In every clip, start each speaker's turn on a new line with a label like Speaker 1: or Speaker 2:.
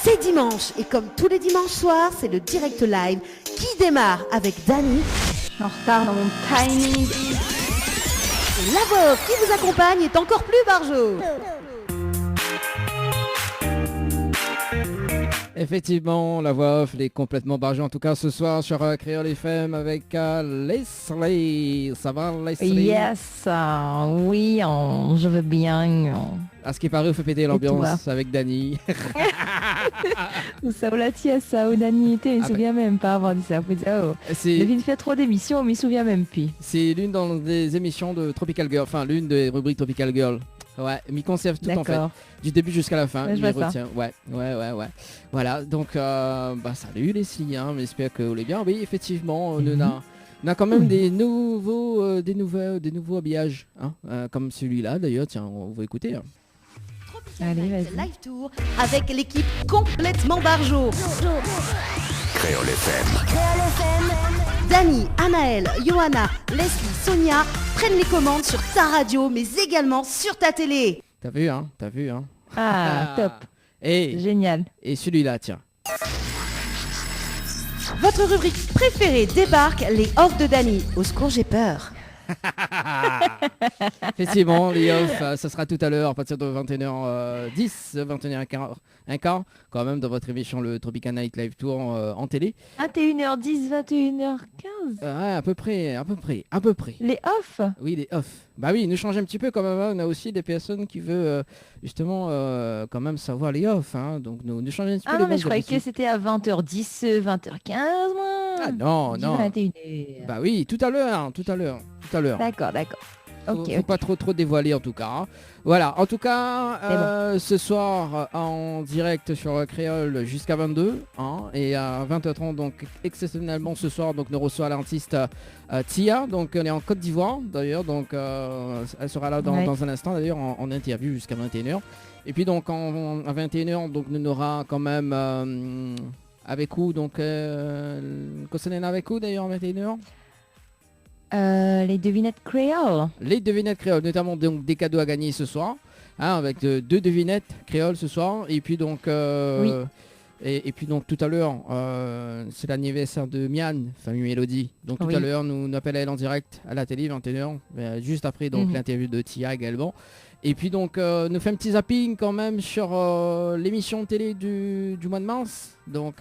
Speaker 1: C'est dimanche et comme tous les dimanches soirs, c'est le direct live qui démarre avec Dany.
Speaker 2: En retard dans mon timing.
Speaker 1: La voix qui vous accompagne est encore plus barjo.
Speaker 3: Effectivement, la voix off est complètement bargée en tout cas ce soir sur Créole FM avec Leslie. Ça va Leslie?
Speaker 2: Yes, oui, je veux bien.
Speaker 3: À ce qui paraît, on fait péter l'ambiance avec Dany.
Speaker 2: Ça, la tia, ça, où Dany était, il ne se souvient même pas avoir dit ça. Faut dire, oh, Devine fait trop d'émissions, mais il ne se souvient même plus.
Speaker 3: C'est l'une des émissions de Tropical Girl, enfin l'une des rubriques Tropical Girl. Ouais, m'y conserve tout en fait, du début jusqu'à la fin.
Speaker 2: Je retiens.
Speaker 3: Ouais. Voilà, donc salut les filles, hein, j'espère que vous allez bien. Oui, effectivement, on a quand même des nouveaux habillages, hein, comme celui-là d'ailleurs. Tiens, on va écouter. Hein.
Speaker 2: Allez, vas-y.
Speaker 1: Live tour avec l'équipe complètement barjo.
Speaker 4: Créole FM.
Speaker 1: Dany, Anaël, Johanna, Leslie, Sonia prennent les commandes sur ta radio, mais également sur ta télé.
Speaker 3: T'as vu, hein.
Speaker 2: Ah, top.
Speaker 3: Et,
Speaker 2: génial.
Speaker 3: Et celui-là, tiens.
Speaker 1: Votre rubrique préférée débarque, les off de Dany. Au secours, j'ai peur.
Speaker 3: Effectivement, les off, ça sera tout à l'heure à partir de 21h10, 21h15, quand même dans votre émission le Tropical Night Live Tour en télé.
Speaker 2: 21h10, 21h15.
Speaker 3: Ouais, à peu près.
Speaker 2: Les off.
Speaker 3: Oui, les off. Bah oui, nous changeons un petit peu quand même. On a aussi des personnes qui veulent justement quand même savoir les off. Hein. Donc nous changeons un petit peu.
Speaker 2: Ah non, mais je croyais que c'était à 20h10, 20h15, moi.
Speaker 3: Ah non.
Speaker 2: 21h.
Speaker 3: Bah oui, tout à l'heure.
Speaker 2: D'accord.
Speaker 3: Faut pas trop dévoiler en tout cas. Hein. Voilà, en tout cas, ce soir en direct sur Créole jusqu'à 22 hein, et à 20h30 donc exceptionnellement ce soir donc nous reçoit l'artiste Tia, donc on est en Côte d'Ivoire d'ailleurs, donc elle sera là dans un instant d'ailleurs en interview jusqu'à 21h. Et puis donc à 21h donc nous aura quand même avec où donc Kossenen avec où d'ailleurs à 21h.
Speaker 2: Les devinettes créoles.
Speaker 3: Les devinettes créoles, notamment donc des cadeaux à gagner ce soir, hein, avec 2 devinettes créoles ce soir. Et puis donc, et puis donc tout à l'heure, c'est l'anniversaire de Mian, famille Mélodie. Donc tout à l'heure, nous appelle elle en direct à la télé 21h, juste après donc l'interview de Tia également. Et puis donc nous fait un petit zapping quand même sur l'émission télé du mois de mars. Donc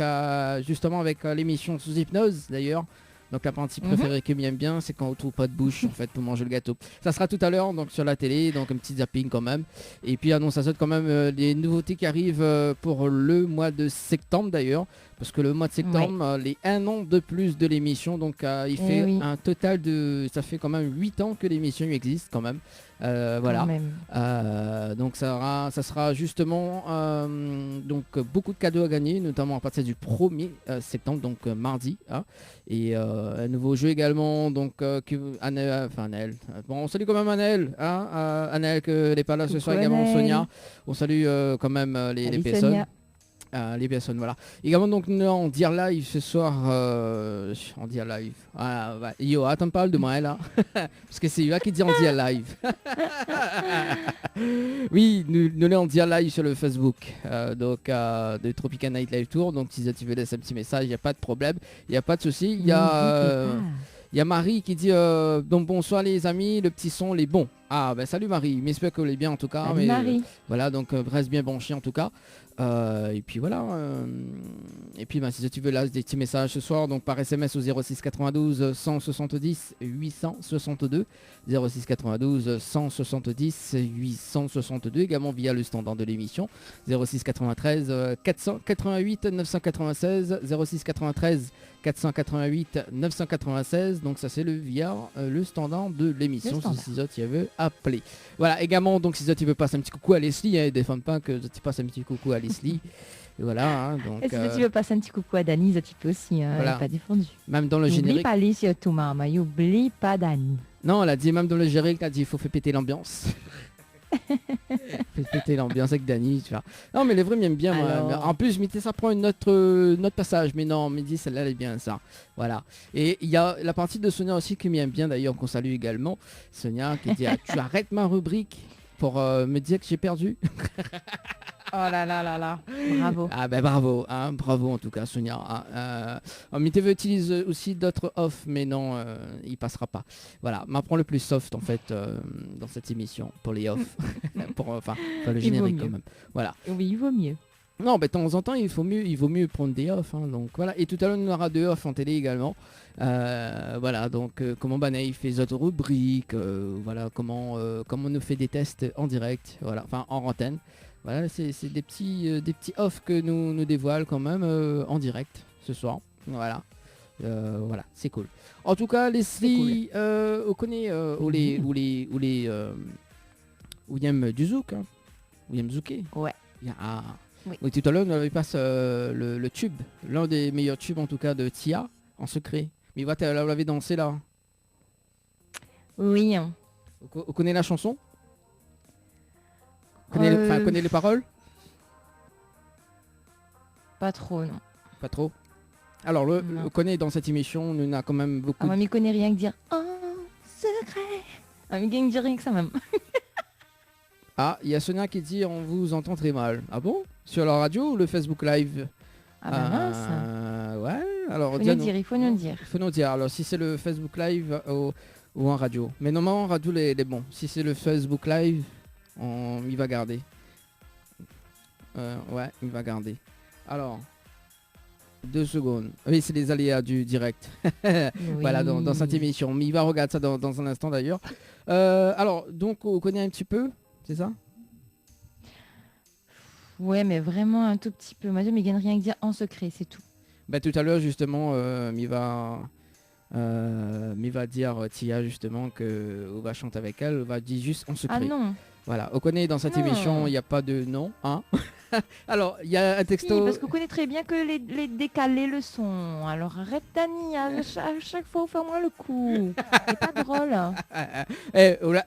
Speaker 3: justement avec l'émission Sous Hypnose d'ailleurs. Donc la partie préférée qui m'aime bien, c'est quand on trouve pas de bouche en fait pour manger le gâteau. Ça sera tout à l'heure donc sur la télé, donc un petit zapping quand même. Et puis ça saute quand même des nouveautés qui arrivent pour le mois de septembre d'ailleurs. Parce que le mois de septembre, les 1 an de plus de l'émission, donc il fait un total de... Ça fait quand même 8 ans que l'émission existe quand même. Voilà. Donc ça sera justement donc beaucoup de cadeaux à gagner, notamment à partir du 1er septembre, donc mardi. Hein, et un nouveau jeu également, donc Anaël. Bon, on salue quand même Anaël. Hein, Anaël que n'est pas là ce soir également, Sonia. On salue quand même les personnes. Sonia. Les personnes, voilà. Également donc nous en dire live ce soir, en dire live. Yo, attends parle de moi là, parce que c'est lui qui dit en dire live. Oui, nous en dire live sur le Facebook, donc de Tropical Night Live Tour. Donc si tu veux laisser un petit message, il n'y a pas de problème, il n'y a pas de souci. Il y a Marie qui dit donc bonsoir les amis, le petit son les bons. Ah ben salut Marie, j'espère que vous allez bien en tout cas.
Speaker 2: Salut Marie.
Speaker 3: Voilà, donc reste bien branché en tout cas. Et puis voilà. Et puis si tu veux là des petits messages ce soir, donc par SMS au 06 92 170 862 06 92 170 862, également via le standard de l'émission 06 93 488 996 06 93 488 996. Donc ça c'est via le standard de l'émission si tu veux appeler. Voilà, également donc si tu veux passer un petit coucou à Leslie, hein, défends pas que tu passes un petit coucou à Leslie. Et voilà, hein, donc,
Speaker 2: et si tu veux passer un petit coucou à Dany, tu peux aussi, hein,
Speaker 3: voilà.
Speaker 2: Elle n'est pas défendue.
Speaker 3: Même dans le générique.
Speaker 2: N'oublie pas Leslie surtout, maman, n'oublie pas Dany.
Speaker 3: Non, elle a dit même dans le générique, elle a dit il faut faire péter l'ambiance. Fait péter l'ambiance avec Dany, tu vois. Non mais les vrais m'aiment bien. Moi. En plus, ça prend une autre passage, mais non, mais dit celle-là elle est bien ça. Voilà. Et il y a la partie de Sonia aussi qui m'aime bien d'ailleurs, qu'on salue également. Sonia qui dit tu arrêtes ma rubrique pour me dire que j'ai perdu.
Speaker 2: là là là là. Bravo.
Speaker 3: Ah ben bravo, hein, bravo en tout cas Sonia. Miteve utilise aussi d'autres off, mais non, il passera pas. Voilà, m'apprend le plus soft en fait dans cette émission pour les off. Enfin le générique quand même. Voilà.
Speaker 2: Oui, il vaut mieux.
Speaker 3: Non, de temps en temps, il vaut mieux prendre des off. Hein, donc voilà. Et tout à l'heure, on aura deux off en télé également. Voilà, donc comment Banay fait d'autres rubriques. Voilà, comment on nous fait des tests en direct. Voilà, enfin en antenne. Voilà, c'est des petits off que nous dévoile quand même en direct ce soir. Voilà. Voilà, c'est cool. En tout cas, Leslie, on connaît William Duzouk. Hein. William Zouké.
Speaker 2: Ouais.
Speaker 3: Oui, tout à l'heure, on avait passé le tube, l'un des meilleurs tubes en tout cas de Tia, en secret. Mais vous l'avez dansé là.
Speaker 2: Oui.
Speaker 3: Vous connaissez la chanson? Connaissez les paroles?
Speaker 2: Pas trop, non.
Speaker 3: Pas trop. Alors, on connaît dans cette émission, on a quand même beaucoup...
Speaker 2: Moi, m'y connaît rien que dire « Oh, secret !» m'y connaît dire rien que ça même.
Speaker 3: Ah, il y a Sonia qui dit on vous entend très mal. Ah bon? Sur la radio ou le Facebook Live?
Speaker 2: Ah bah mince.
Speaker 3: Ouais, alors...
Speaker 2: Il faut nous dire.
Speaker 3: Il faut nous dire. Alors si c'est le Facebook Live ou en radio. Mais normalement en radio les bons. Si c'est le Facebook Live, il va garder. Ouais, il va garder. Alors... 2 secondes. Oui, c'est les aléas du direct. Oui. Voilà, dans cette émission. Mais il va regarder ça dans un instant d'ailleurs. Alors, donc on connaît un petit peu, c'est ça?
Speaker 2: Ouais, mais vraiment un tout petit peu. Moi, je ne gagne rien que dire en secret, c'est tout.
Speaker 3: Bah, tout à l'heure, justement, il va dire Tia, justement, qu'on va chanter avec elle. On va dire juste en secret.
Speaker 2: Ah non.
Speaker 3: Voilà, on connaît dans cette émission, il n'y a pas de nom, hein. Alors, il y a un texto...
Speaker 2: Oui, parce qu'on connaît très bien que les décalés le sont. Alors arrête Dani, à chaque fois, fais-moi le coup. C'est pas drôle.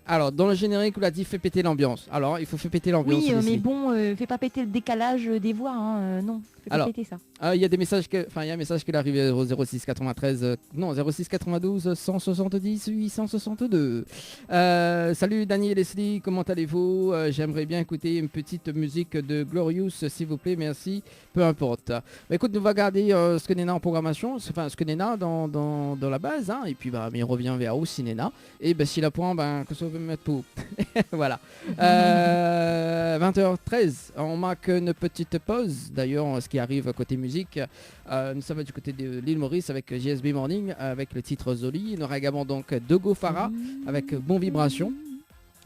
Speaker 3: Alors, dans le générique, on l'a dit, fais péter l'ambiance. Alors, il faut faire péter l'ambiance.
Speaker 2: Oui, mais bon, fais pas péter le décalage des voix, hein. Non, fais pas péter ça.
Speaker 3: Il y a des messages il y a un message qui est arrivé au 06 93... non, 06 92 170 862. Salut Dani et Leslie, comment allez-vous? J'aimerais bien écouter une petite musique de Glorious, s'il vous plaît, merci. Peu importe. Mais écoute, on va garder ce que Nena en programmation, enfin ce que Nena dans la base, hein, et puis il revient vers aussi Nena. Et si la point, que ça veut me mettre pour. Voilà. 20h13, on marque une petite pause. D'ailleurs, ce qui arrive côté musique, nous sommes du côté de l'île Maurice avec JSB Morning, avec le titre Zoli. On aura également donc Dogo Farah avec Bon Vibration.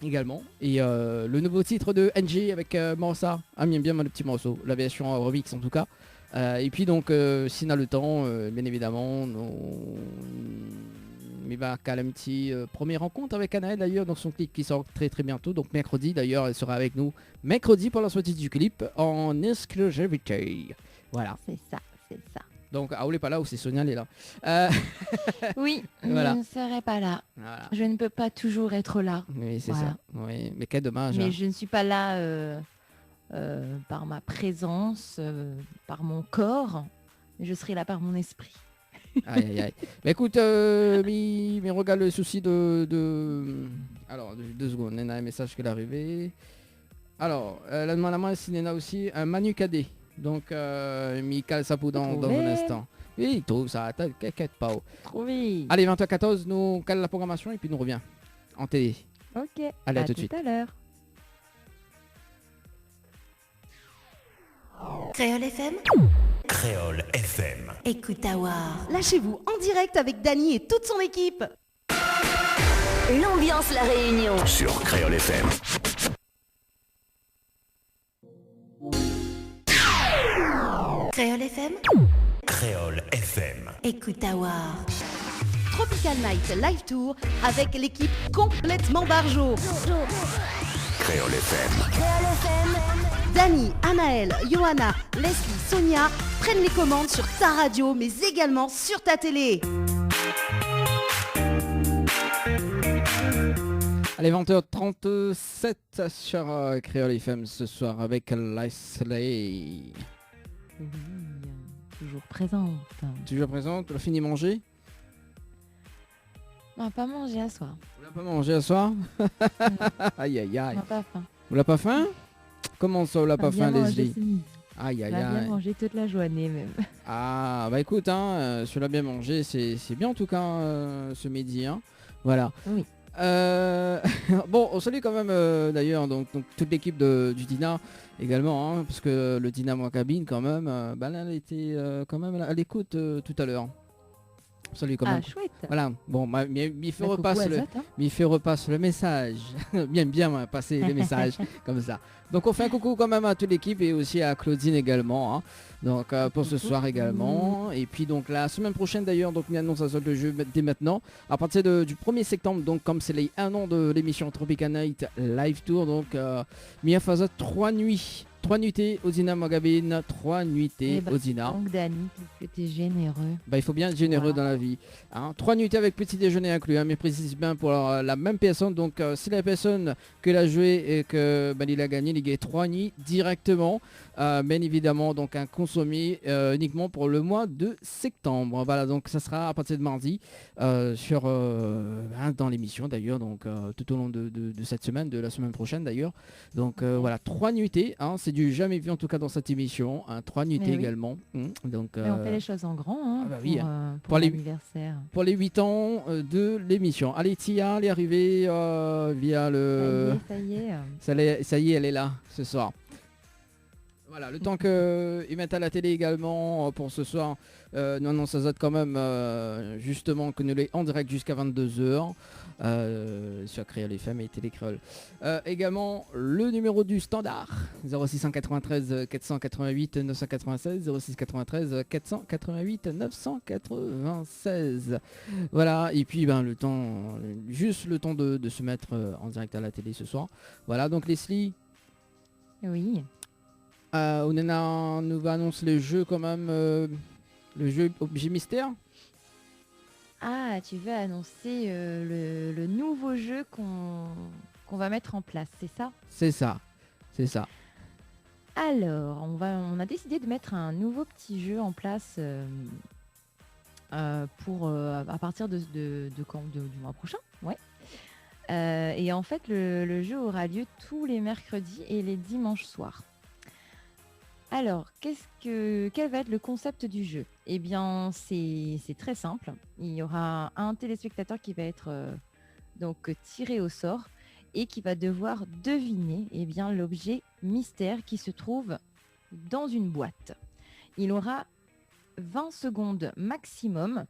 Speaker 3: Également, et le nouveau titre de NG avec Morsa, j'aime bien le petit morceau, la version remix en tout cas, et puis donc si on a le temps, bien évidemment, il va caler un petit première rencontre avec Anaël d'ailleurs, dans son clip qui sort très très bientôt, donc mercredi d'ailleurs, elle sera avec nous mercredi pour la sortie du clip en exclusivité. Voilà.
Speaker 2: C'est ça.
Speaker 3: Donc, Aoul n'est pas là ou c'est Sonia elle est là.
Speaker 2: Oui,
Speaker 3: voilà.
Speaker 2: Je ne serai pas là. Voilà. Je ne peux pas toujours être là.
Speaker 3: Oui, c'est ça. Oui, mais quel dommage.
Speaker 2: Mais
Speaker 3: hein.
Speaker 2: je ne suis pas là par ma présence, par mon corps. Je serai là par mon esprit.
Speaker 3: Aïe. Mais écoute, mais regarde le souci de... Alors, 2 secondes. Nena a un message qui est arrivé. Alors, la demande à moi, c'est Nena aussi un Manu Cadet. Donc, Mika Sapou dans un instant. Oui, il trouve ça, t'inquiète pas.
Speaker 2: Trouvé.
Speaker 3: Allez, 20h14, nous cale la programmation et puis nous revient en télé.
Speaker 2: Ok,
Speaker 3: allez, à tout de suite.
Speaker 2: À l'heure.
Speaker 1: Créole FM.
Speaker 4: Créole FM.
Speaker 1: Écoute Awar. Lâchez-vous en direct avec Dani et toute son équipe.
Speaker 5: L'ambiance La Réunion.
Speaker 4: Sur Créole FM.
Speaker 1: Créole FM.
Speaker 4: Créole FM.
Speaker 1: Écoute Awar. Tropical Night Live Tour avec l'équipe complètement barjo.
Speaker 4: Créole FM.
Speaker 5: Créole FM.
Speaker 1: Dani, Anaël, Johanna, Leslie, Sonia prennent les commandes sur ta radio mais également sur ta télé.
Speaker 3: Allez, 20h37 sur Créole FM ce soir avec Leslie.
Speaker 2: Oui, toujours présente.
Speaker 3: Toujours présente, tu as fini de manger?
Speaker 2: On n'a pas mangé à soir.
Speaker 3: Vous n'avez pas mangé à soir? Aïe.
Speaker 2: On n'a pas faim.
Speaker 3: Vous n'avez pas faim? Comment ça, on l'a pas faim,
Speaker 2: bien mangé
Speaker 3: Leslie?
Speaker 2: ce midi.
Speaker 3: Aïe, aïe,
Speaker 2: On a bien
Speaker 3: aïe.
Speaker 2: mangé toute la journée même.
Speaker 3: Ah, bah écoute, si on l'a bien mangé, c'est bien en tout cas ce midi. Hein. Voilà.
Speaker 2: Oui.
Speaker 3: Bon, on salue quand même d'ailleurs donc toute l'équipe du Dina également, hein, parce que le Dynamo en cabine quand même, là, elle était quand même à l'écoute tout à l'heure. Salut quand
Speaker 2: Ah,
Speaker 3: même.
Speaker 2: chouette.
Speaker 3: Voilà, bon, Miffy
Speaker 2: Bah, coucou
Speaker 3: repasse
Speaker 2: à
Speaker 3: le,
Speaker 2: Zot, hein.
Speaker 3: Miffy repasse le message. bien passer les messages comme ça. Donc on fait un coucou quand même à toute l'équipe et aussi à Claudine également. Hein. Donc pour ce soir également. Et puis donc la semaine prochaine d'ailleurs, donc on annonce à le jeu dès maintenant. À partir du 1er septembre, donc comme c'est les 1 an de l'émission Tropical Night Live Tour, donc Mia Faza 3 nuits. 3 nuitées au Dina Magabine, 3 nuitées au Dina.
Speaker 2: Donc Dani, que t'es généreux.
Speaker 3: Bah, il faut bien être généreux
Speaker 2: Voilà.
Speaker 3: dans la vie. Hein. 3 nuitées avec petit déjeuner inclus, hein, mais précise bien pour la même personne. Donc si la personne que l'a joué et que il a gagné, il gagne 3 nuits directement. Bien évidemment, donc un consommé uniquement pour le mois de septembre. Voilà, donc ça sera à partir de mardi dans l'émission d'ailleurs, donc tout au long de cette semaine, de la semaine prochaine d'ailleurs. Donc voilà, 3 nuitées, hein, c'est du jamais vu en tout cas dans cette émission. Hein, 3 nuitées également. Donc,
Speaker 2: Mais on fait les choses en grand hein,
Speaker 3: bah oui,
Speaker 2: pour l'anniversaire.
Speaker 3: pour les 8 ans de l'émission. Allez, Tia, elle est arrivée via le...
Speaker 2: Ça y est.
Speaker 3: Ça y est, elle est là ce soir. Voilà, le temps qu'ils mettent à la télé également pour ce soir. Non, ça zote quand même justement que nous l'est en direct jusqu'à 22h sur Créole FM et Télé Créole. Également le numéro du standard 0693 488 996 0693 488 996. Voilà, et puis le temps, juste le temps de se mettre en direct à la télé ce soir. Voilà, donc Leslie.
Speaker 2: Oui.
Speaker 3: On nous va annoncer le jeu quand même, le jeu objet mystère.
Speaker 2: Ah, tu veux annoncer le nouveau jeu qu'on va mettre en place, c'est ça?
Speaker 3: C'est ça, c'est ça.
Speaker 2: Alors, on a décidé de mettre un nouveau petit jeu en place pour à partir du mois prochain. Ouais. Et en fait, le jeu aura lieu tous les mercredis et les dimanches soirs. Alors, quel va être le concept du jeu? Eh bien, c'est très simple. Il y aura un téléspectateur qui va être donc tiré au sort et qui va devoir deviner l'objet mystère qui se trouve dans une boîte. Il aura 20 secondes maximum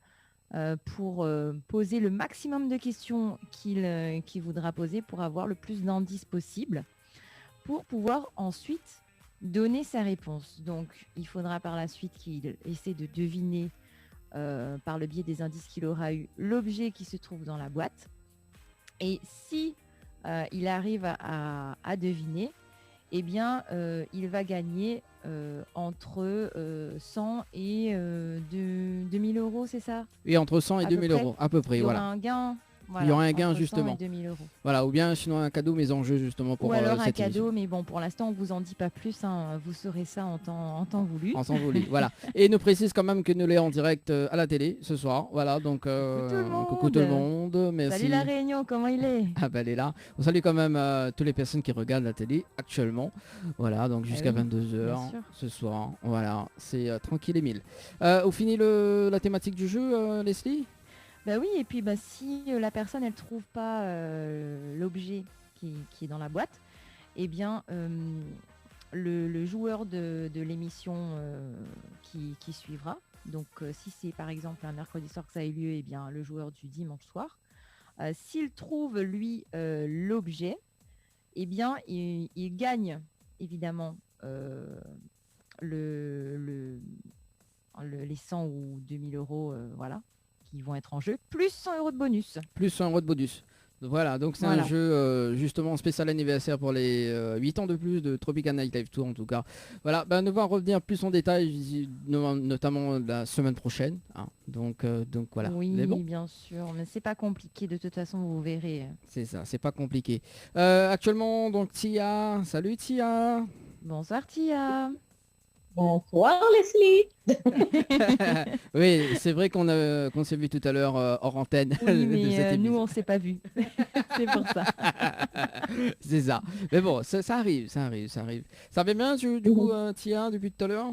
Speaker 2: pour poser le maximum de questions qu'il voudra poser pour avoir le plus d'indices possible pour pouvoir ensuite donner sa réponse. Donc, il faudra par la suite qu'il essaie de deviner par le biais des indices qu'il aura eu l'objet qui se trouve dans la boîte. Et si il arrive à deviner, eh bien, il va gagner entre 100 et 2000 euros, c'est ça?
Speaker 3: Et entre 100 et 2000 euros, à peu près,
Speaker 2: il y aura
Speaker 3: voilà.
Speaker 2: un gain. Voilà,
Speaker 3: il y aura un gain
Speaker 2: entre 100
Speaker 3: justement.
Speaker 2: et 2000 euros.
Speaker 3: Voilà, ou bien sinon un cadeau mais en jeu justement pour
Speaker 2: ou alors un
Speaker 3: cette
Speaker 2: cadeau,
Speaker 3: émission.
Speaker 2: mais bon, pour l'instant, on vous en dit pas plus. Hein, vous saurez ça en temps voulu.
Speaker 3: En temps voulu, voilà. Et nous précise quand même que nous l'est en direct à la télé ce soir. Voilà, donc coucou tout le monde. Merci.
Speaker 2: Salut la Réunion, comment il est?
Speaker 3: Ah bah elle est là. On salue quand même toutes les personnes qui regardent la télé actuellement. Voilà, donc jusqu'à 22h ce soir. Voilà, c'est tranquille et mille. On finit la thématique du jeu, Leslie?
Speaker 2: Bah oui, et puis si la personne elle trouve pas l'objet qui est dans la boîte, eh bien le joueur de l'émission qui suivra, donc si c'est par exemple un mercredi soir que ça a eu lieu, eh bien le joueur du dimanche soir, s'il trouve lui l'objet, eh bien il gagne évidemment les 100 ou 2000 euros, voilà, qui vont être en jeu, plus 100 euros de bonus.
Speaker 3: Plus 100 euros de bonus. Voilà, donc c'est un jeu justement spécial anniversaire pour les 8 ans de plus de Tropical Night Live Tour en tout cas. Voilà, nous allons revenir plus en détail, notamment la semaine prochaine. Hein. Donc voilà.
Speaker 2: Oui,
Speaker 3: mais bon.
Speaker 2: bien sûr, mais c'est pas compliqué, de toute façon vous verrez.
Speaker 3: C'est ça, c'est pas compliqué. Actuellement, donc Tia, salut Tia.
Speaker 2: Bonsoir Tia.
Speaker 5: Bonsoir Leslie.
Speaker 3: Oui, c'est vrai qu'on s'est vu tout à l'heure hors antenne.
Speaker 2: Oui,
Speaker 3: de
Speaker 2: mais
Speaker 3: cette
Speaker 2: nous,
Speaker 3: émission.
Speaker 2: on s'est pas vus. C'est pour ça.
Speaker 3: C'est ça. Mais bon, ça arrive, ça arrive, ça arrive. Ça va bien, du coup, Tia, depuis tout à l'heure?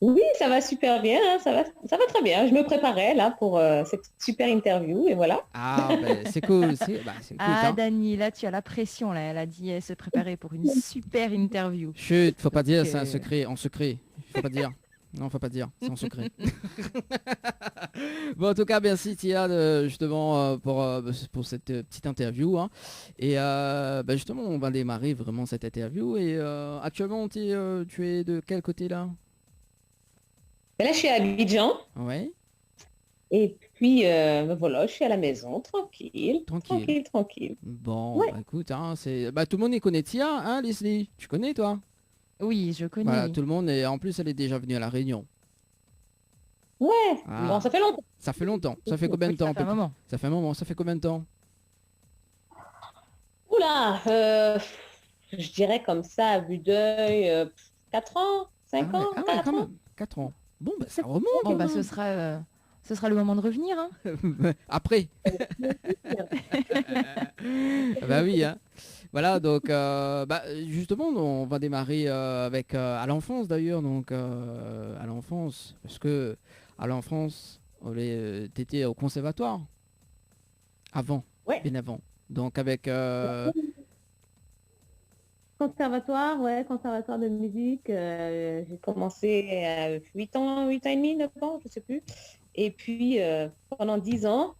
Speaker 5: Oui, ça va super bien, hein, ça va très bien. Je me préparais là pour cette super interview et voilà.
Speaker 3: Ah, ben, c'est cool, c'est cool,
Speaker 2: Ah,
Speaker 3: ça.
Speaker 2: Dani, là, tu as la pression, là. Elle a dit se préparer pour une super interview.
Speaker 3: Chut, faut pas dire,
Speaker 2: Donc,
Speaker 3: c'est un secret, en secret. Faut pas dire. Non, faut pas dire, c'est en secret. Bon, en tout cas, merci Tia, justement, pour cette petite interview, hein. Et ben, justement, on va démarrer vraiment cette interview. Et actuellement, tu es de quel côté là?
Speaker 5: Et là, je suis à Abidjan
Speaker 3: Ouais,
Speaker 5: et puis voilà, je suis à la maison, tranquille,
Speaker 3: tranquille.
Speaker 5: tranquille, tranquille.
Speaker 3: Bon,
Speaker 5: Ouais.
Speaker 3: bah, écoute, hein, tout le monde y connaît Tia, hein, Leslie? Tu connais, toi?
Speaker 2: Oui, je connais.
Speaker 3: Voilà,
Speaker 2: oui.
Speaker 3: tout le monde, et en plus, elle est déjà venue à La Réunion.
Speaker 5: Ouais,
Speaker 3: Ah,
Speaker 5: bon, ça fait longtemps.
Speaker 3: ça fait longtemps. Ça fait combien de
Speaker 2: Oui,
Speaker 3: temps
Speaker 2: ça
Speaker 3: à
Speaker 2: fait un
Speaker 3: peu près?
Speaker 2: moment.
Speaker 3: Ça fait un moment. Ça fait combien de temps?
Speaker 5: Oula, je dirais comme ça, à vue d'œil, 4 ans, 5 ans,
Speaker 3: Ah ouais,
Speaker 5: 4
Speaker 3: quand
Speaker 5: ans.
Speaker 3: même. 4 ans. Bon, bah, ça remonte.
Speaker 2: Bon, bah,
Speaker 3: quand
Speaker 2: ce sera le moment de revenir, hein.
Speaker 3: même. Après. Bah oui, hein. Voilà, donc bah, justement, on va démarrer avec à l'enfance d'ailleurs, donc à l'enfance, parce que à l'enfance, t'étais au conservatoire avant,
Speaker 5: Ouais.
Speaker 3: bien avant. Donc avec
Speaker 5: Conservatoire, ouais, conservatoire de musique. J'ai commencé à 8 ans et demi, 9 ans, je sais plus. Et puis pendant 10 ans,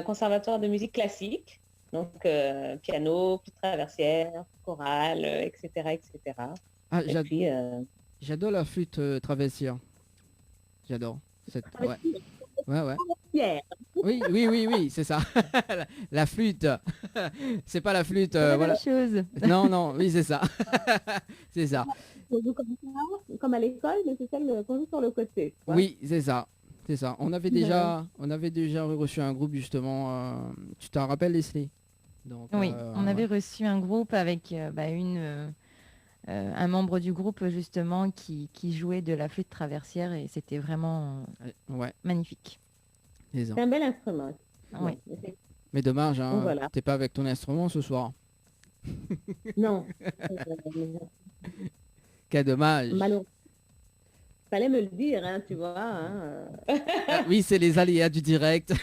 Speaker 5: conservatoire de musique classique. Donc piano, petite traversière, chorale, etc., etc.
Speaker 3: ah,
Speaker 5: Et puis
Speaker 3: j'adore la flûte traversière. J'adore. Ouais. Ouais.
Speaker 5: Pierre.
Speaker 3: Oui, oui, oui, oui, c'est ça. La flûte. C'est pas la flûte,
Speaker 2: C'est la
Speaker 3: voilà.
Speaker 2: même chose.
Speaker 3: Non, non, oui, c'est ça. C'est ça.
Speaker 5: On joue comme ça, comme à l'école, mais c'est celle qu'on joue sur le côté. quoi.
Speaker 3: Oui, c'est ça. C'est ça. On avait déjà reçu un groupe justement. Tu t'en rappelles, Leslie? Donc,
Speaker 2: Oui, on avait
Speaker 3: ouais.
Speaker 2: reçu un groupe avec un membre du groupe justement qui jouait de la flûte traversière et c'était vraiment
Speaker 3: Ouais,
Speaker 2: magnifique.
Speaker 3: c'est ça.
Speaker 5: C'est un bel instrument.
Speaker 2: Oui.
Speaker 3: Mais dommage, hein,
Speaker 5: Donc, voilà.
Speaker 3: t'es pas avec ton instrument ce soir.
Speaker 5: Non.
Speaker 3: Quel dommage.
Speaker 5: Malheureusement. Fallait me le dire, hein, tu vois. Hein.
Speaker 3: Ah, oui, c'est les aléas du direct.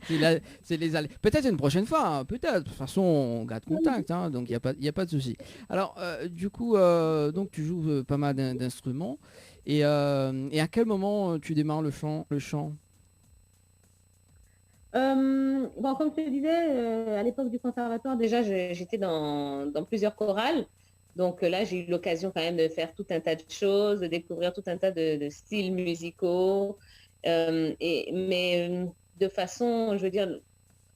Speaker 3: C'est les aléas. Peut-être une prochaine fois, hein, peut-être. De toute façon, on garde contact, hein, donc il y a pas de souci. Alors, du coup, donc tu joues pas mal d'instruments. Et à quel moment tu démarres le chant?
Speaker 5: Bon, comme je te disais, à l'époque du conservatoire, déjà, j'étais dans plusieurs chorales. Donc là, j'ai eu l'occasion quand même de faire tout un tas de choses, de découvrir tout un tas de styles musicaux. Mais de façon, je veux dire,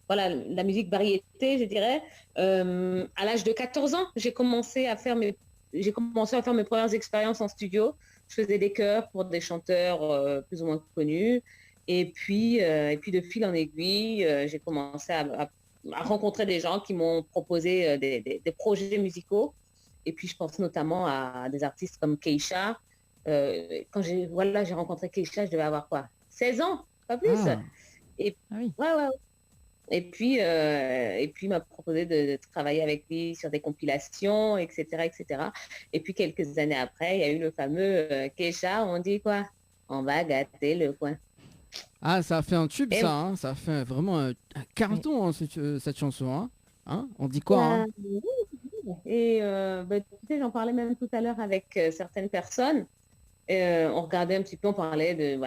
Speaker 5: voilà, la musique variété, je dirais. À l'âge de 14 ans, j'ai commencé à faire mes premières expériences en studio. Je faisais des chœurs pour des chanteurs plus ou moins connus. Et puis de fil en aiguille, j'ai commencé à rencontrer des gens qui m'ont proposé des projets musicaux. Et puis je pense notamment à des artistes comme Keisha. Quand j'ai rencontré Keisha, je devais avoir quoi? 16 ans, pas plus.
Speaker 3: Ah,
Speaker 5: Et
Speaker 2: Ah oui.
Speaker 5: ouais. Et puis il m'a proposé de travailler avec lui sur des compilations, etc., etc. Et puis quelques années après, il y a eu le fameux Keisha, on dit quoi? On va gâter le coin.
Speaker 3: ah, ça a fait un tube,
Speaker 5: Et
Speaker 3: ça, hein. Ça a fait vraiment un carton, hein, cette chanson, hein. Hein, on dit quoi, hein?
Speaker 5: Et tu sais, j'en parlais même tout à l'heure avec certaines personnes. On regardait un petit peu, on parlait de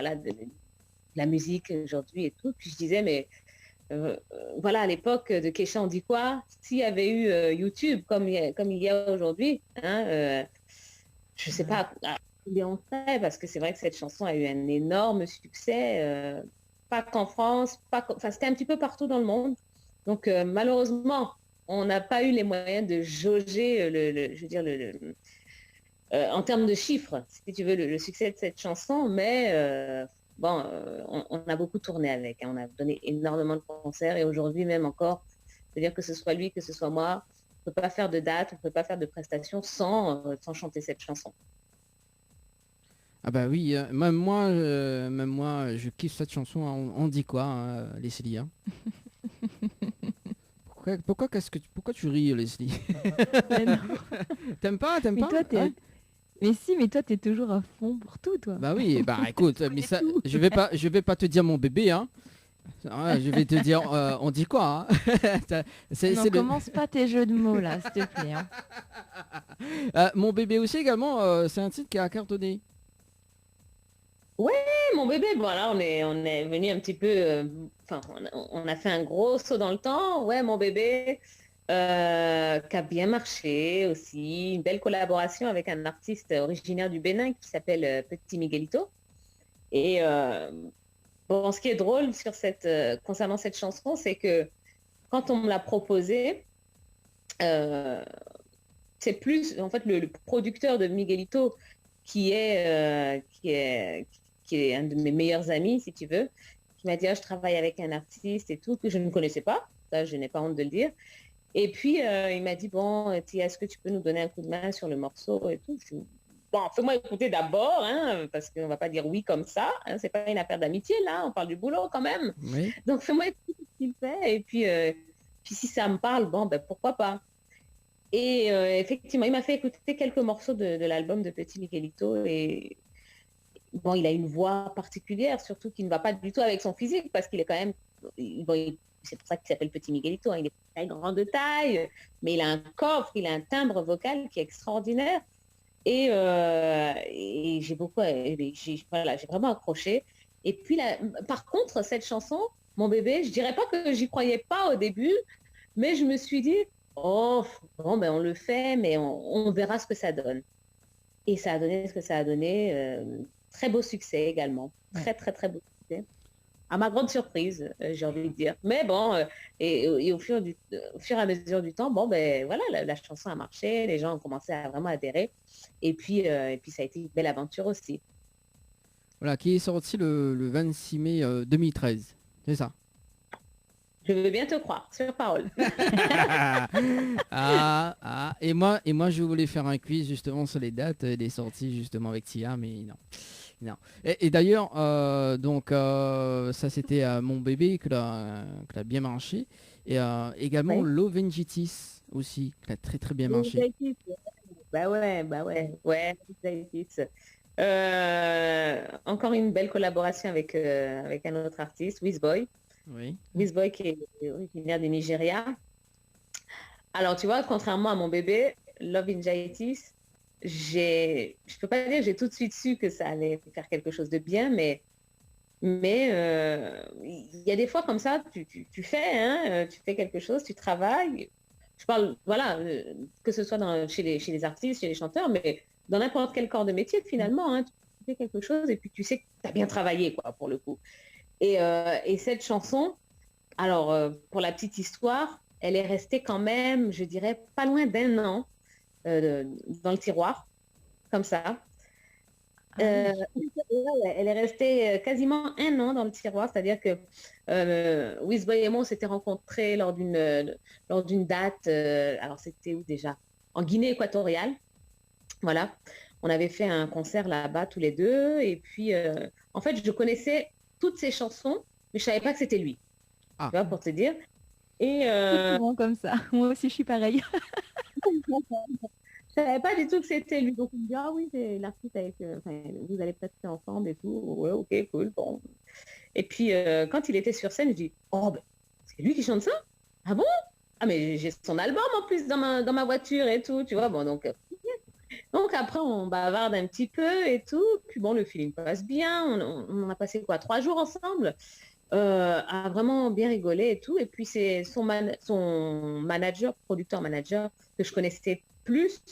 Speaker 5: la musique aujourd'hui et tout. Puis je disais, mais voilà, à l'époque de Keisha, on dit quoi? S'il y avait eu YouTube comme il y a aujourd'hui, hein, je ne sais pas à combien on serait, parce que c'est vrai que cette chanson a eu un énorme succès, pas qu'en France, enfin, c'était un petit peu partout dans le monde. Donc malheureusement, on n'a pas eu les moyens de jauger je veux dire, en termes de chiffres, si tu veux, le succès de cette chanson, mais on a beaucoup tourné avec, hein. On a donné énormément de concerts et aujourd'hui même encore, c'est-à-dire que ce soit lui, que ce soit moi, ne peut pas faire de date, on ne peut pas faire de prestation sans chanter cette chanson.
Speaker 3: Ah bah oui, même moi, je kiffe cette chanson. On dit quoi, hein, Leslie, hein? Pourquoi tu ris, Leslie?
Speaker 2: Mais non.
Speaker 3: T'aimes pas?
Speaker 2: Mais toi,
Speaker 3: Hein?
Speaker 2: mais si, mais toi, t'es toujours à fond pour tout, toi.
Speaker 3: Bah oui, bah écoute, mais ça, je vais pas te dire mon bébé, hein. Ah, je vais te dire, on dit quoi, hein?
Speaker 2: Non, commence pas tes jeux de mots là, s'il te plaît. Hein.
Speaker 3: Mon bébé aussi également, c'est un titre qui a cartonné.
Speaker 5: Mon bébé, voilà, on est venu un petit peu, on a fait un gros saut dans le temps. Ouais, mon bébé, qui a bien marché aussi, une belle collaboration avec un artiste originaire du Bénin qui s'appelle Petit Miguelito. Et bon, ce qui est drôle concernant cette chanson, c'est que quand on me l'a proposée, c'est plus en fait le producteur de Miguelito qui est un de mes meilleurs amis, si tu veux, qui m'a dit je travaille avec un artiste et tout que je ne connaissais pas, ça je n'ai pas honte de le dire. Et puis il m'a dit bon, Tia, est-ce que tu peux nous donner un coup de main sur le morceau et tout. Bon, fais-moi écouter d'abord, hein, parce qu'on va pas dire oui comme ça, hein, c'est pas une affaire d'amitié là, on parle du boulot quand même.
Speaker 3: Oui.
Speaker 5: Donc fais-moi écouter ce qu'il fait et puis si ça me parle, bon ben pourquoi pas. Et effectivement, il m'a fait écouter quelques morceaux de l'album de Petit Miguelito et bon, il a une voix particulière, surtout qui ne va pas du tout avec son physique parce qu'il est quand même, c'est pour ça qu'il s'appelle Petit Miguelito, hein, il est très grand de taille, mais il a un coffre, il a un timbre vocal qui est extraordinaire et j'ai vraiment accroché. Et puis là, par contre, cette chanson, Mon bébé, je dirais pas que j'y croyais pas au début, mais je me suis dit oh, bon, ben on le fait, mais on verra ce que ça donne. Et ça a donné ce que ça a donné. Très beau succès également. Très, très, très beau succès. À ma grande surprise, j'ai envie de dire. Mais bon, et au fur et à mesure du temps, bon, ben voilà, la chanson a marché, les gens ont commencé à vraiment adhérer. Et puis ça a été une belle aventure aussi.
Speaker 3: Voilà, qui est sorti le 26 mai 2013. C'est ça.
Speaker 5: Je veux bien te croire, sur parole.
Speaker 3: Et moi, je voulais faire un quiz justement sur les dates des sorties justement avec Tia, mais non. Et d'ailleurs, ça c'était Mon bébé que l'a bien marché. Et également Love and Jitis aussi, qui a très très bien marché.
Speaker 5: Bah ouais. Encore une belle collaboration avec un autre artiste, Wizboy.
Speaker 3: Oui.
Speaker 5: Wizboy qui est originaire du Nigeria. Alors tu vois, contrairement à Mon bébé, Love in Jaitis, je peux pas dire que j'ai tout de suite su que ça allait faire quelque chose de bien, mais il y a des fois comme ça, tu fais quelque chose, tu travailles. Je parle, voilà, que ce soit chez les artistes, chez les chanteurs, mais dans n'importe quel corps de métier finalement, hein, tu fais quelque chose et puis tu sais que tu as bien travaillé, quoi, pour le coup. Et cette chanson, alors pour la petite histoire, elle est restée quand même, je dirais, pas loin d'1 an dans le tiroir, comme ça. Elle est restée quasiment 1 an dans le tiroir, c'est-à-dire que Wizboy et moi on s'était rencontrés lors d'une date, alors c'était où déjà? En Guinée équatoriale, voilà. On avait fait un concert là-bas tous les deux, et puis en fait je connaissais toutes ses chansons, mais je savais pas que c'était lui. Tu vois, pour te dire. Et
Speaker 2: c'est souvent comme ça. Moi aussi je suis pareil.
Speaker 5: Je savais pas du tout que c'était lui. Donc, on me dit, ah oui, c'est l'artiste avec... vous allez peut-être faire ensemble et tout. Ouais, ok, cool, bon. Et puis, quand il était sur scène, je dis, oh, ben, c'est lui qui chante ça? Ah bon? Ah, mais j'ai son album en plus dans ma voiture et tout, tu vois. Bon, donc après, on bavarde un petit peu et tout. Puis bon, le feeling passe bien. On a passé, 3 jours ensemble. A vraiment bien rigolé et tout. Et puis, c'est son manager, producteur-manager, que je connaissais plus,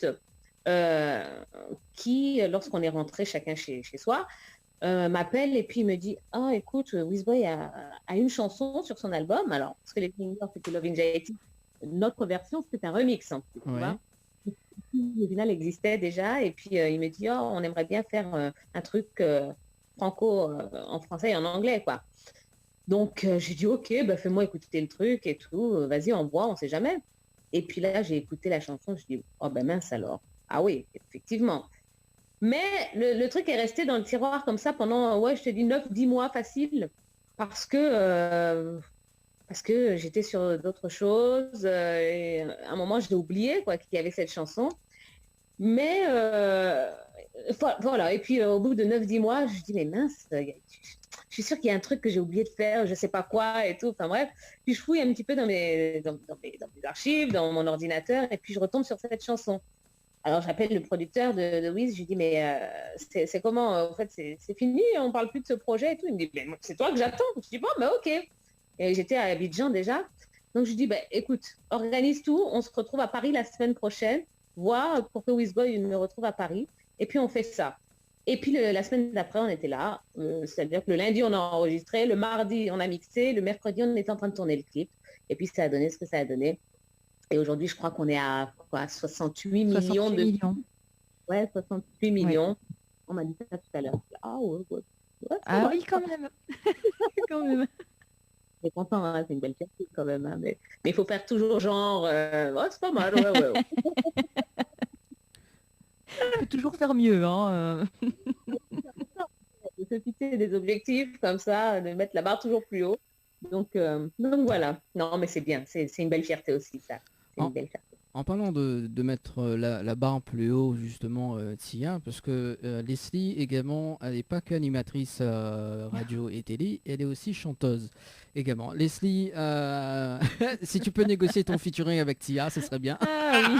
Speaker 5: qui, lorsqu'on est rentré chacun chez soi, m'appelle et puis il me dit écoute, Wizboy a une chanson sur son album. Alors, parce que les singles, c'était Love in Jaitis, notre version, c'était un remix en plus, tu vois. Le final existait déjà et puis il me dit on aimerait bien faire un truc franco en français et en anglais, quoi. Donc j'ai dit ok, bah, fais-moi écouter le truc et tout, vas-y, on voit, on sait jamais. Et puis là, j'ai écouté la chanson, je dis, oh ben mince alors. Ah oui, effectivement. Mais le truc est resté dans le tiroir comme ça pendant, ouais, je te dis 9-10 mois facile, parce que j'étais sur d'autres choses. Et à un moment, j'ai oublié quoi, qu'il y avait cette chanson. Mais voilà, et puis au bout de 9-10 mois, je dis, mais mince, je suis sûre qu'il y a un truc que j'ai oublié de faire, je sais pas quoi et tout. Enfin bref, puis je fouille un petit peu dans mes archives, dans mon ordinateur, et puis je retombe sur cette chanson. Alors j'appelle le producteur de Wiz, je lui dis, mais c'est comment, en fait, c'est fini, on parle plus de ce projet et tout. Il me dit, mais c'est toi que j'attends. Je dis, bon, bah ok. Et j'étais à Abidjan déjà. Donc je dis, bah, écoute, organise tout, on se retrouve à Paris la semaine prochaine, voir pour que Wizboy me retrouve à Paris, et puis on fait ça. Et puis la semaine d'après, on était là, c'est-à-dire que le lundi, on a enregistré, le mardi, on a mixé, le mercredi, on était en train de tourner le clip, et puis ça a donné ce que ça a donné. Et aujourd'hui, je crois qu'on est à quoi, 68 millions
Speaker 2: 68
Speaker 5: de...
Speaker 2: millions.
Speaker 5: Ouais, 68 millions. On m'a dit ça tout à l'heure. Ah ouais.
Speaker 2: Ah oui, quand même. Quand même.
Speaker 5: On est content, hein, c'est une belle fierté quand même. Hein, mais il faut faire toujours genre, c'est pas mal, ouais.
Speaker 2: On peut toujours faire mieux. Hein.
Speaker 5: De se fixer des objectifs comme ça, de mettre la barre toujours plus haut. Donc voilà. Non, mais c'est bien. C'est une belle fierté aussi, ça. C'est une belle fierté.
Speaker 3: En parlant de mettre la barre plus haut, justement, Tia, parce que Leslie, également, elle n'est pas qu'animatrice radio et télé, elle est aussi chanteuse, également. Leslie, si tu peux négocier ton featuring avec Tia, ce serait bien.
Speaker 2: Ah oui.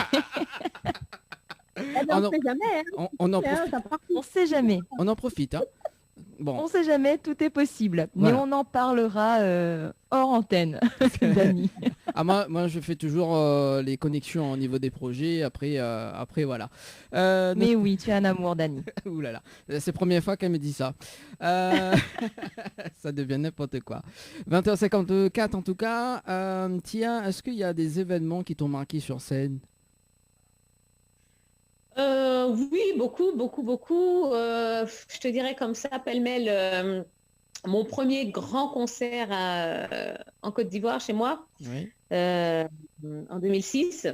Speaker 5: On ne sait jamais. Hein.
Speaker 2: On sait jamais.
Speaker 3: On en profite, hein. Bon.
Speaker 2: On sait jamais, tout est possible. Voilà. Mais on en parlera hors antenne, Dani.
Speaker 3: Ah, moi, je fais toujours les connexions au niveau des projets. Après voilà.
Speaker 2: Mais oui, tu es un amour, Dani.
Speaker 3: Ouh là là, c'est la première fois qu'elle me dit ça. Ça devient n'importe quoi. 20h54 en tout cas. Tia, est-ce qu'il y a des événements qui t'ont marqué sur scène?
Speaker 5: Oui, beaucoup. Je te dirais comme ça, pêle-mêle, mon premier grand concert en Côte d'Ivoire chez moi,
Speaker 3: oui.
Speaker 5: En 2006.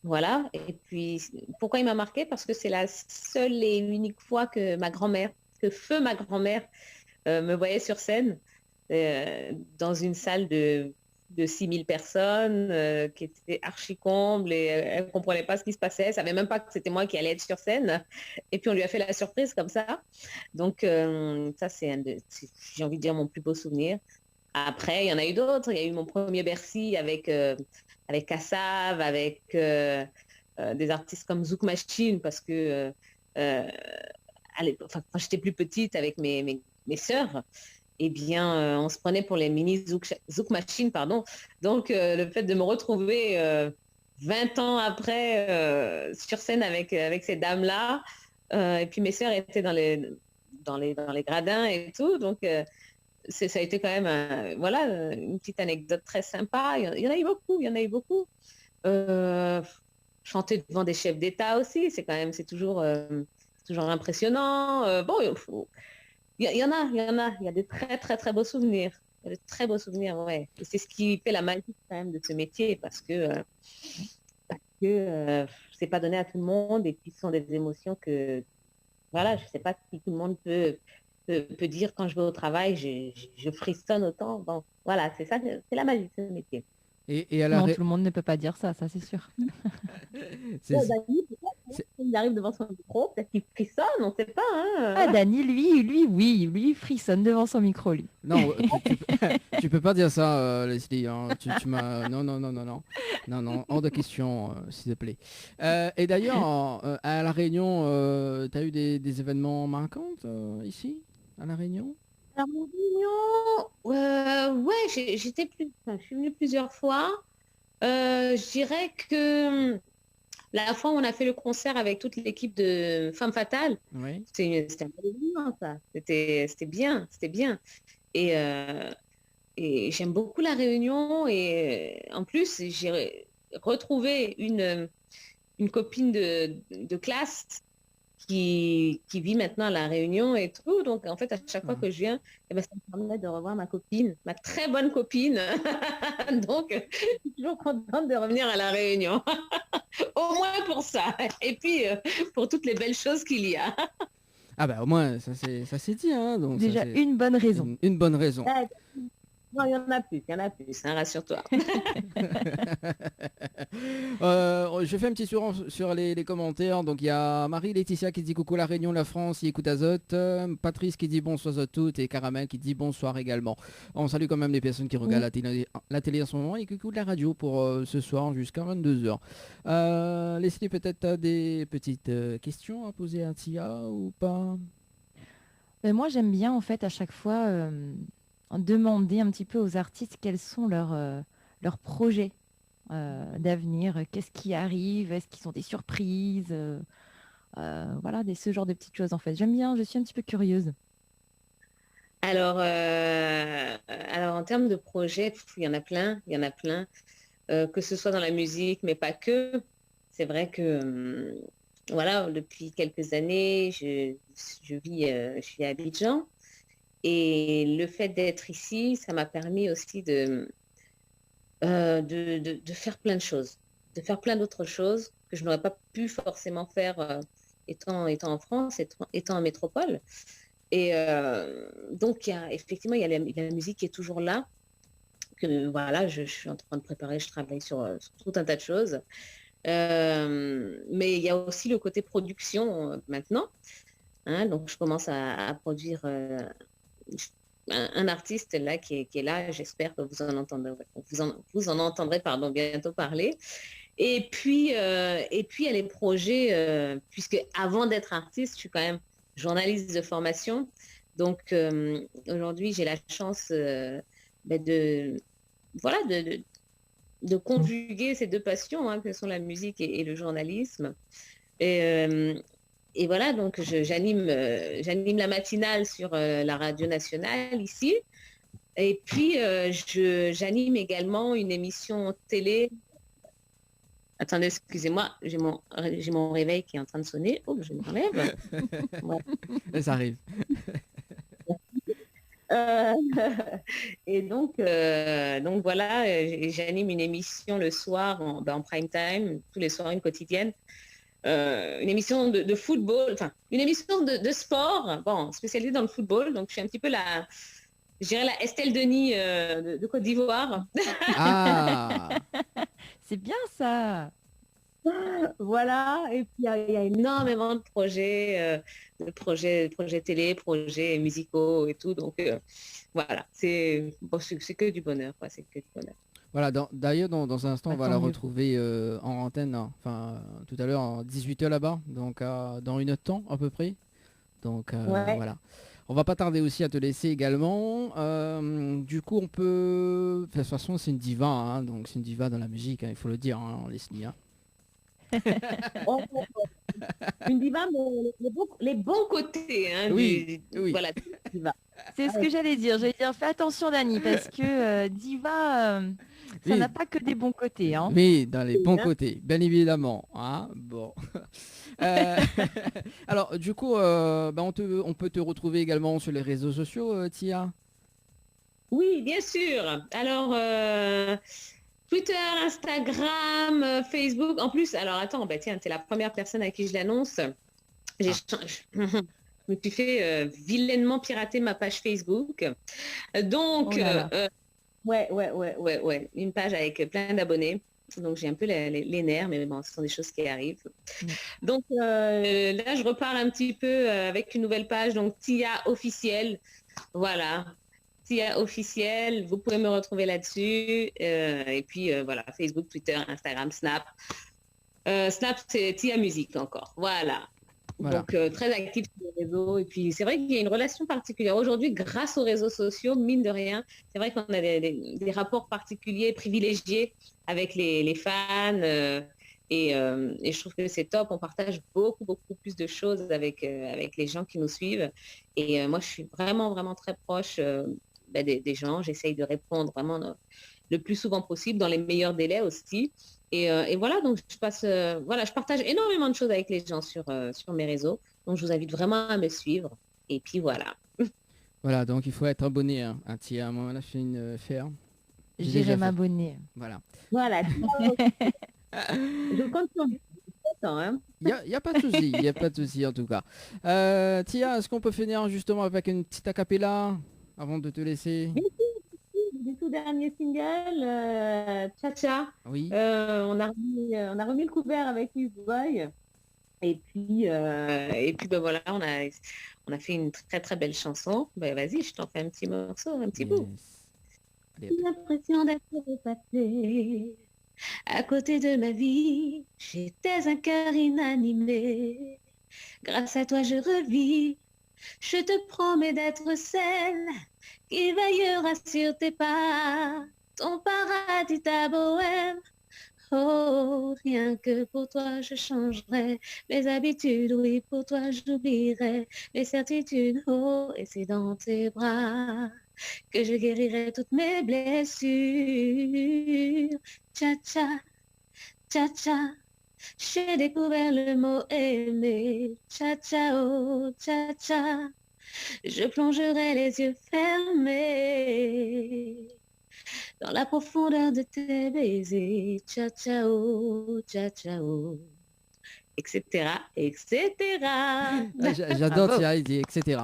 Speaker 5: Voilà. Et puis, pourquoi il m'a marqué? Parce que c'est la seule et unique fois que ma grand-mère me voyait sur scène dans une salle de 6000 personnes qui étaient archi comble et elle ne comprenait pas ce qui se passait. Elle ne savait même pas que c'était moi qui allais être sur scène. Et puis, on lui a fait la surprise comme ça. Donc, ça, j'ai envie de dire, mon plus beau souvenir. Après, il y en a eu d'autres. Il y a eu mon premier Bercy avec Kassav, avec des artistes comme Zouk Machine, parce que quand j'étais plus petite avec mes sœurs, eh bien, on se prenait pour les mini Zouk Machine, pardon. Donc, le fait de me retrouver 20 ans après sur scène avec ces dames-là, et puis mes sœurs étaient dans les gradins et tout, donc ça a été quand même une petite anecdote très sympa. Il y en a eu beaucoup. Chanter devant des chefs d'État aussi, c'est toujours impressionnant. Il y a des très très très beaux souvenirs. Il y a de très beaux souvenirs, ouais. Et c'est ce qui fait la magie quand même de ce métier, parce que c'est pas donné à tout le monde, et puis ce sont des émotions que, voilà, je sais pas si tout le monde peut dire quand je vais au travail, je frissonne autant. Bon, voilà, c'est ça, c'est la magie de ce métier.
Speaker 3: Et à
Speaker 2: non, tout le monde ne peut pas dire ça c'est sûr.
Speaker 5: Il arrive devant son micro, peut-être qu'il frissonne, on ne sait pas. Hein.
Speaker 2: Ah, Dani, lui, il frissonne devant son micro, lui.
Speaker 3: Non, tu peux pas dire ça, Leslie. Hein. Tu m'as... Non, hors de question, s'il te plaît. Et d'ailleurs, à La Réunion, tu as eu des événements marquants ici, à La Réunion?
Speaker 5: À La Réunion, ouais, je suis venue plusieurs fois. Je dirais que la fois où on a fait le concert avec toute l'équipe de Femme Fatale,
Speaker 3: oui.
Speaker 5: C'était un peu événement, ça. C'était bien. Et j'aime beaucoup La Réunion. Et en plus, j'ai retrouvé une copine de classe qui vit maintenant à La Réunion et tout. Donc, en fait, à chaque fois que je viens, eh ben, ça me permet de revoir ma copine, ma très bonne copine. Donc, je suis toujours contente de revenir à La Réunion. Au moins pour ça. Et puis, pour toutes les belles choses qu'il y a.
Speaker 3: Ah bah au moins, ça c'est dit. Hein, donc
Speaker 2: Déjà,
Speaker 3: ça, c'est
Speaker 2: une bonne raison.
Speaker 3: une bonne raison.
Speaker 5: Non, il y en a plus, hein, rassure-toi.
Speaker 3: Je fais un petit tour sur les commentaires. Donc il y a Marie-Laetitia qui dit coucou La Réunion, la France, il écoute Azote. Patrice qui dit bonsoir à toutes et Caramel qui dit bonsoir également. On salue quand même les personnes qui regardent la télé en ce moment et qui écoutent la radio pour ce soir jusqu'à 22h. Leslie, peut-être t'as des petites questions à poser à Tia ou pas?
Speaker 2: Moi, j'aime bien en fait à chaque fois demander un petit peu aux artistes quels sont leurs projets d'avenir, qu'est-ce qui arrive, est-ce qu'ils ont des surprises, voilà, ce genre de petites choses en fait. J'aime bien, je suis un petit peu curieuse.
Speaker 5: Alors en termes de projets, il y en a plein, que ce soit dans la musique, mais pas que. C'est vrai que voilà, depuis quelques années, je suis à Abidjan. Et le fait d'être ici, ça m'a permis aussi de faire plein de choses, de faire plein d'autres choses que je n'aurais pas pu forcément faire étant en France, étant en métropole. Et donc, effectivement, il y a la musique qui est toujours là. Que, voilà, je suis en train de préparer, je travaille sur tout un tas de choses. Mais il y a aussi le côté production maintenant. Hein, donc, je commence à produire un artiste là qui est là. J'espère que vous en entendrez bientôt parler. Et puis, il y a les projets, puisque avant d'être artiste, je suis quand même journaliste de formation. Donc, aujourd'hui, j'ai la chance de conjuguer ces deux passions, hein, que sont la musique et le journalisme. Et voilà, donc j'anime la matinale sur la radio nationale ici. Et puis, j'anime également une émission télé. Attendez, excusez-moi, j'ai mon réveil qui est en train de sonner. Oh, je me relève.
Speaker 3: Ouais. Ça arrive.
Speaker 5: Et donc voilà, j'anime une émission le soir en prime time, tous les soirs, une quotidienne. Une émission de football, enfin une émission de sport, bon, spécialisée dans le football. Donc je suis un petit peu la Estelle Denis de Côte d'Ivoire.
Speaker 3: Ah.
Speaker 2: C'est bien ça.
Speaker 5: Voilà, et puis il y a énormément de projets télé, projets musicaux et tout. Donc voilà, c'est que du bonheur, quoi, c'est que du bonheur.
Speaker 3: Voilà, d'ailleurs, dans un instant, on va la retrouver en antenne, hein, enfin, tout à l'heure, à 18h là-bas, donc dans une heure de temps, à peu près. Donc, voilà. On va pas tarder aussi à te laisser également. Du coup, on peut... De toute façon, c'est une diva, hein, donc c'est une diva dans la musique, hein, il faut le dire, hein, Leslie. Hein.
Speaker 5: Une diva, mais les bons côtés. Hein,
Speaker 3: oui.
Speaker 5: Voilà, diva.
Speaker 2: C'est ce que j'allais dire. J'allais dire, fais attention, Dani, parce que diva, ça n'a pas que des bons côtés. Hein.
Speaker 3: Oui, dans les bons côtés, bien évidemment. Hein, bon. Alors, du coup, on peut te retrouver également sur les réseaux sociaux, Tia.
Speaker 5: Oui, bien sûr. Alors, Twitter, Instagram, Facebook. En plus, alors attends, tiens, t'es la première personne à qui je l'annonce. Je me suis fait vilainement pirater ma page Facebook. Donc, ouais, une page avec plein d'abonnés. Donc, j'ai un peu les nerfs, mais bon, ce sont des choses qui arrivent. Donc, là, je repars un petit peu avec une nouvelle page, donc Tia officielle. Voilà. Tia officielle, vous pouvez me retrouver là-dessus. Et puis, voilà, Facebook, Twitter, Instagram, Snap. Snap, c'est Tia Musique encore. Voilà. Donc, très actif sur les réseaux. Et puis, c'est vrai qu'il y a une relation particulière. Aujourd'hui, grâce aux réseaux sociaux, mine de rien, c'est vrai qu'on a des rapports particuliers, privilégiés avec les fans. Et je trouve que c'est top. On partage beaucoup plus de choses avec les gens qui nous suivent. Et moi, je suis vraiment très proche des gens. J'essaye de répondre vraiment le plus souvent possible, dans les meilleurs délais aussi. Et voilà, donc je partage énormément de choses avec les gens sur mes réseaux. Donc je vous invite vraiment à me suivre. Et puis voilà.
Speaker 3: Voilà, donc il faut être abonné à Tia. Moi, là, je fais une faire. J'ai déjà
Speaker 2: J'irai
Speaker 3: fait.
Speaker 2: m'abonner.
Speaker 3: Voilà.
Speaker 5: Voilà. Je compte sur vous. Attends, hein.
Speaker 3: Il y a pas de souci, il y a pas de souci en tout cas. Tia, est-ce qu'on peut finir justement avec une petite acapella avant de te laisser?
Speaker 5: Du tout dernier single, Cha-Cha.
Speaker 3: Oui.
Speaker 5: On a remis le couvert avec Miss Boy. Et puis ben voilà, on a fait une très très belle chanson. Ben vas-y, je t'en fais un petit morceau, un petit bout.
Speaker 3: Yes. Allez,
Speaker 5: J'ai l'impression d'être passé à côté de ma vie. J'étais un cœur inanimé. Grâce à toi, je revis. Je te promets d'être celle qui veillera sur tes pas. Ton paradis, ta bohème. Oh, rien que pour toi, je changerai mes habitudes. Oui, pour toi, j'oublierai mes certitudes. Oh, et c'est dans tes bras que je guérirai toutes mes blessures. Cha-cha, cha-cha, j'ai découvert le mot aimer. Cha-cha, oh, cha-cha, je plongerai les yeux fermés dans la profondeur de tes baisers. Cha-cha-oh, cha-cha-oh, etc., etc.
Speaker 3: J'adore Tia, il dit etc.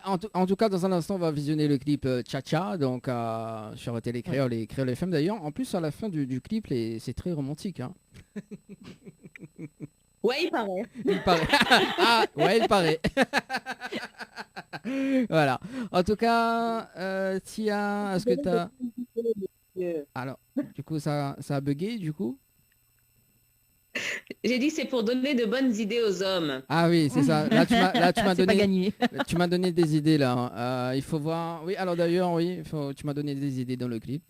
Speaker 3: En tout cas, dans un instant, on va visionner le clip Cha-Cha, donc sur Télé Créole et Créole FM d'ailleurs. En plus, à la fin du clip, c'est très romantique. Hein.
Speaker 5: Ouais, il paraît.
Speaker 3: Il paraît. Ah, ouais, il paraît. Voilà. En tout cas, Tia, est-ce que tu as... Alors, du coup, ça a bugué, du coup?
Speaker 5: J'ai dit c'est pour donner de bonnes idées aux hommes.
Speaker 3: Ah oui, c'est ça. Là, tu m'as
Speaker 2: C'est pas
Speaker 3: donné...
Speaker 2: gagné.
Speaker 3: Tu m'as donné des idées là. Hein. Il faut voir. Oui, alors d'ailleurs, oui, tu m'as donné des idées dans le clip.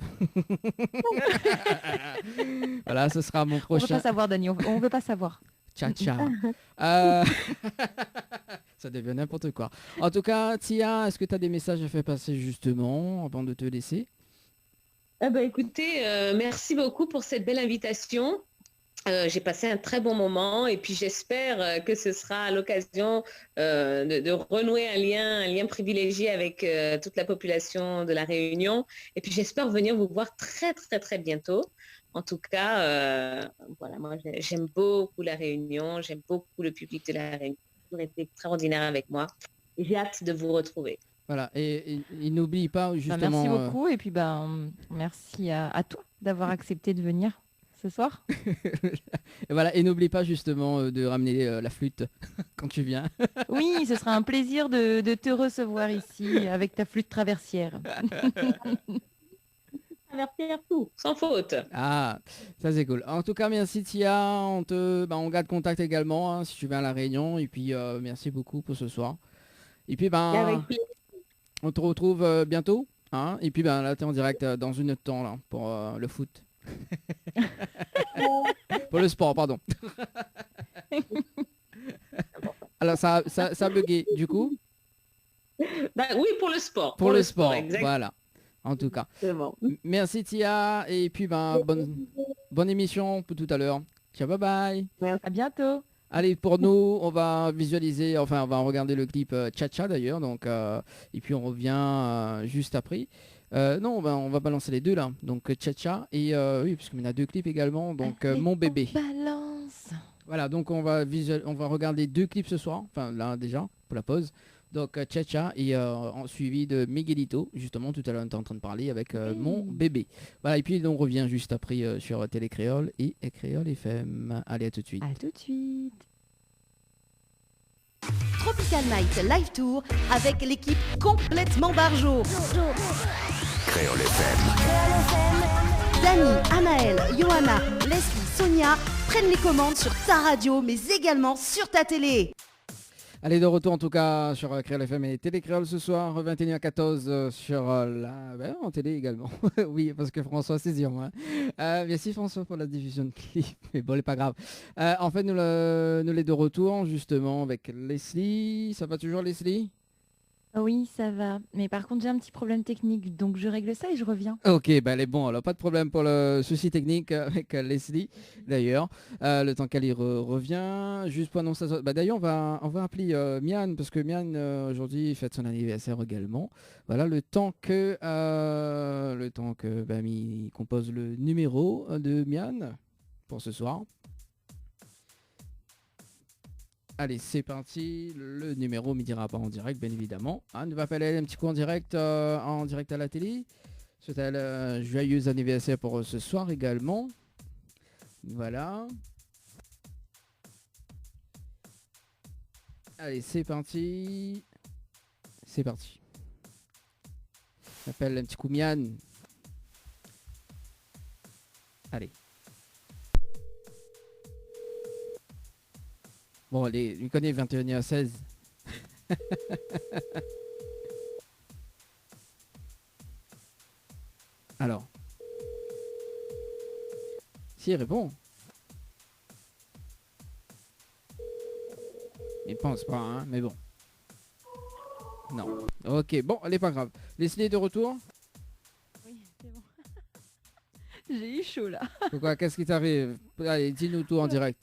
Speaker 3: Voilà, ce sera mon
Speaker 2: On veut
Speaker 3: prochain.
Speaker 2: pas savoir, Dani. On veut pas savoir.
Speaker 3: Ciao. Ça devient n'importe quoi. En tout cas, Tia, est-ce que tu as des messages à faire passer justement avant de te laisser?
Speaker 5: Écoutez, merci beaucoup pour cette belle invitation. J'ai passé un très bon moment et puis j'espère que ce sera l'occasion de renouer un lien privilégié avec toute la population de La Réunion. Et puis j'espère venir vous voir très très très bientôt. En tout cas, voilà, moi j'aime beaucoup La Réunion, j'aime beaucoup le public de La Réunion. Vous avez été extraordinaire avec moi. Et j'ai hâte de vous retrouver.
Speaker 3: Voilà, et n'oublie pas justement...
Speaker 2: Merci beaucoup et puis merci à toi d'avoir accepté de venir ce soir.
Speaker 3: Et voilà, et n'oublie pas justement de ramener la flûte quand tu viens.
Speaker 2: Oui, ce sera un plaisir de te recevoir ici avec ta flûte traversière.
Speaker 5: Traverser tout, sans faute.
Speaker 3: Ah, ça c'est cool. En tout cas, merci Tia. On garde contact également hein, si tu viens à La Réunion. Et puis, merci beaucoup pour ce soir. Et puis,
Speaker 5: Avec plaisir.
Speaker 3: on te retrouve bientôt. Hein, et puis, là, tu es en direct dans une heure de temps là, pour le foot. Pour le sport, pardon. Alors, ça a bugué, du coup.
Speaker 5: Oui, pour le sport.
Speaker 3: Pour le sport,
Speaker 5: exact.
Speaker 3: voilà. En tout cas.
Speaker 5: Exactement.
Speaker 3: Merci Tia. Et puis, bonne émission pour tout à l'heure. Ciao, bye bye.
Speaker 2: À bientôt.
Speaker 3: Allez, pour nous, on va visualiser, enfin, on va regarder le clip Cha-Cha d'ailleurs. Donc, et puis, on revient juste après. Non, on va balancer les deux là. Donc, Cha-Cha et oui, parce qu'il y en a deux clips également. Donc, Mon bébé.
Speaker 2: Balance.
Speaker 3: Voilà, donc on va regarder deux clips ce soir. Enfin, là déjà, pour la pause. Donc, Cha-Cha et suivi de Miguelito. Justement, tout à l'heure, on était en train de parler avec Mon bébé. Voilà, et puis on revient juste après sur Télé Créole et Créole FM. Allez, à tout de suite.
Speaker 2: À tout de suite.
Speaker 1: Tropical Night Live Tour avec l'équipe complètement Barjo.
Speaker 4: Créole FM.
Speaker 1: Dani, Anaël, Johanna, Leslie, Sonia prennent les commandes sur ta radio mais également sur ta télé.
Speaker 3: Allez, de retour en tout cas sur Créole FM et Télé Créole ce soir, 21h14 sur en télé également. Oui, parce que François, c'est dur, moi. Merci François pour la diffusion de clip, mais bon, c'est pas grave. En fait, nous les de retour justement avec Leslie. Ça va toujours Leslie?
Speaker 2: Oui, ça va. Mais par contre, j'ai un petit problème technique, donc je règle ça et je reviens.
Speaker 3: Ok, bah elle est bon, alors pas de problème pour le souci technique avec Leslie, d'ailleurs. Le temps qu'elle y revient, juste pour annoncer ça. Bah, d'ailleurs, on va appeler Mian, parce que Mian, aujourd'hui, fête son anniversaire également. Voilà, le temps que bah, il compose le numéro de Mian pour ce soir. Allez, c'est parti. Le numéro ne dira pas en direct, bien évidemment. On va appeler un petit coup en direct à la télé. Souhaite un joyeux anniversaire pour ce soir également. Voilà. Allez, c'est parti. C'est parti. J'appelle un petit coup Mian. Allez. Bon, allez, lui connaît 21h16. Alors. Si, il répond. Il pense pas, hein, mais bon. Non. Ok, bon, elle est pas grave. Leslie est de retour.
Speaker 2: Oui, c'est bon. J'ai eu chaud là.
Speaker 3: Pourquoi? Qu'est-ce qui t'arrive? Allez, dis-nous tout en direct.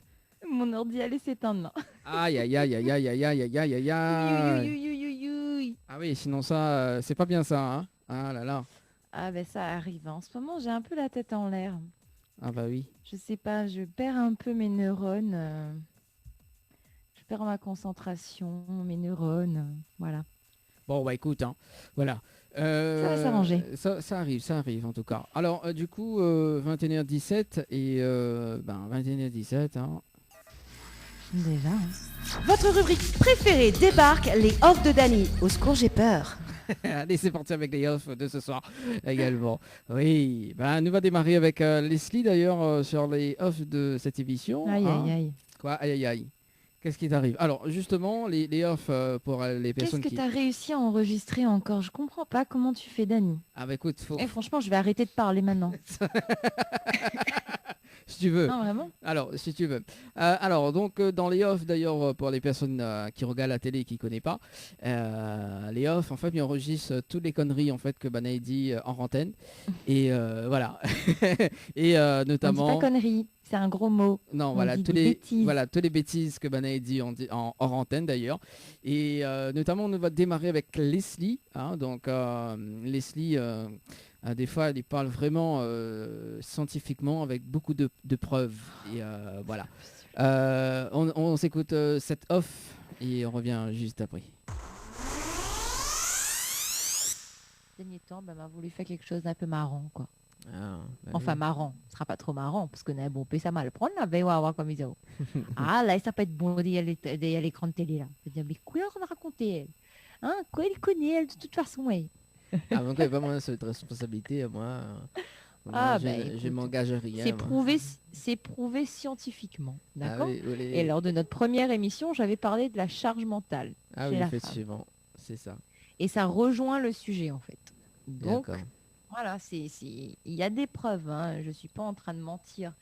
Speaker 2: Mon ordi allait s'éteindre.
Speaker 3: Aïe, aïe, aïe, aïe, aïe, aïe, aïe, aïe, aïe, aïe. Ah oui, sinon ça, c'est pas bien ça, hein. Ah là là.
Speaker 2: Ah ben ça arrive. En ce moment, j'ai un peu la tête en l'air.
Speaker 3: Ah bah oui.
Speaker 2: Je sais pas, je perds un peu mes neurones. Je perds ma concentration, mes neurones. Voilà.
Speaker 3: Bon, bah écoute, hein. Voilà.
Speaker 2: Ça va s'arranger.
Speaker 3: Ça arrive en tout cas. Alors, du coup, 21h17 et 21h17, hein.
Speaker 2: Déjà.
Speaker 1: Votre rubrique préférée débarque, les off de Dany. Au secours, j'ai peur.
Speaker 3: Allez, c'est parti avec les offs de ce soir également. Oui, ben, nous va démarrer avec Leslie d'ailleurs sur les offs de cette émission.
Speaker 2: Aïe,
Speaker 3: hein.
Speaker 2: aïe, aïe.
Speaker 3: Quoi? Aïe, aïe, aïe. Qu'est-ce qui t'arrive? Alors, justement, les offs pour les
Speaker 2: Qu'est-ce
Speaker 3: personnes
Speaker 2: que
Speaker 3: qui...
Speaker 2: tu as réussi à enregistrer encore? Je comprends pas comment tu fais, Dany.
Speaker 3: Ah bah écoute, faut...
Speaker 2: Franchement, je vais arrêter de parler maintenant.
Speaker 3: si tu veux.
Speaker 2: Non, vraiment?
Speaker 3: Alors, si tu veux. Alors, donc, dans les offs, d'ailleurs, pour les personnes qui regardent la télé et qui ne connaissent pas, les offs, en fait, ils enregistrent toutes les conneries, en fait, que Banaï dit en antenne. Et voilà. et notamment...
Speaker 2: On dit pas conneries, c'est un gros mot.
Speaker 3: Non,
Speaker 2: On
Speaker 3: voilà,
Speaker 2: dit
Speaker 3: tous
Speaker 2: des
Speaker 3: les,
Speaker 2: bêtises.
Speaker 3: voilà, toutes les bêtises que Banaï dit en hors antenne, d'ailleurs. Et notamment, on va démarrer avec Leslie. Hein, donc, Leslie... des fois, elle parle vraiment scientifiquement avec beaucoup de preuves. Et voilà. On s'écoute cette off et on revient juste après.
Speaker 2: Dernier temps, m'a voulu faire quelque chose d'un peu marrant, quoi.
Speaker 3: Ah, bah
Speaker 2: Enfin,
Speaker 3: oui.
Speaker 2: marrant. Ce sera pas trop marrant, parce que bon, on peut ça mal prendre, là, ben, on va voir comme ils ont. Ah, là, ça peut être bon d'y aller à l'écran de télé, là. Je veux dire, mais quoi elle a raconté, elle? Hein, quoi elle connaît, elle, de toute façon, ouais.
Speaker 3: Ah, donc, pas moi cette responsabilité, moi.
Speaker 2: Ah,
Speaker 3: je,
Speaker 2: bah,
Speaker 3: je
Speaker 2: écoute,
Speaker 3: m'engage à rien. moi.
Speaker 2: C'est prouvé scientifiquement,
Speaker 3: Ah
Speaker 2: d'accord?
Speaker 3: oui, oui,
Speaker 2: Et lors de notre première émission, j'avais parlé de la charge mentale
Speaker 3: ah
Speaker 2: chez
Speaker 3: oui,
Speaker 2: la femme.
Speaker 3: effectivement, c'est ça.
Speaker 2: Et ça rejoint le sujet, en fait. Donc,
Speaker 3: D'accord.
Speaker 2: voilà, il y a des preuves, hein. Je suis pas en train de mentir.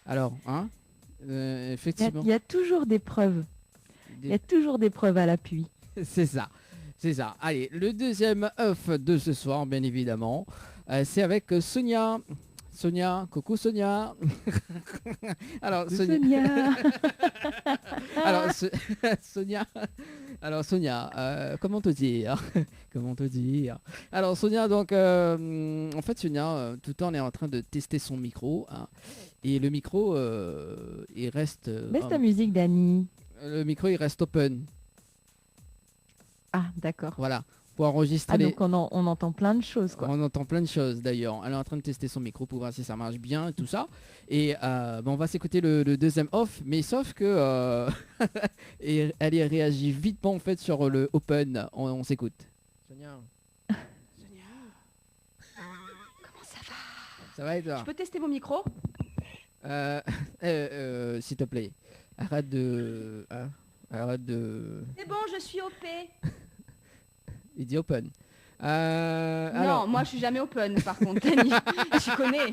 Speaker 3: Alors, hein, effectivement,
Speaker 2: Il y a toujours des preuves. Il y a toujours des preuves à l'appui.
Speaker 3: c'est ça. C'est ça. Allez, le deuxième off de ce soir, bien évidemment, c'est avec Sonia. Sonia, coucou Sonia. Alors,
Speaker 2: Sonia.
Speaker 3: Alors, Sonia, alors Sonia, comment te dire? Comment te dire? Alors Sonia, donc, en fait Sonia, tout le temps, elle est en train de tester son micro, hein, et le micro, il reste,
Speaker 2: Baisse ta musique, Dany.
Speaker 3: le micro, il reste open,
Speaker 2: Ah, d'accord.
Speaker 3: voilà, pour enregistrer
Speaker 2: Ah,
Speaker 3: les...
Speaker 2: donc on entend plein de choses, quoi.
Speaker 3: On entend plein de choses d'ailleurs. Elle est en train de tester son micro pour voir si ça marche bien et tout ça. Et on va s'écouter le deuxième off, mais sauf que et elle y réagit vitement en fait sur le open. On s'écoute. Sonia. Sonia.
Speaker 1: Comment ça va?
Speaker 3: Ça va et toi?
Speaker 1: Je peux tester mon micro?
Speaker 3: S'il te plaît, arrête de... hein, arrête de...
Speaker 1: C'est bon, je suis OP.
Speaker 3: Il dit open.
Speaker 1: Non,
Speaker 3: Alors,
Speaker 1: moi je suis jamais open par contre, Dany. Tu connais.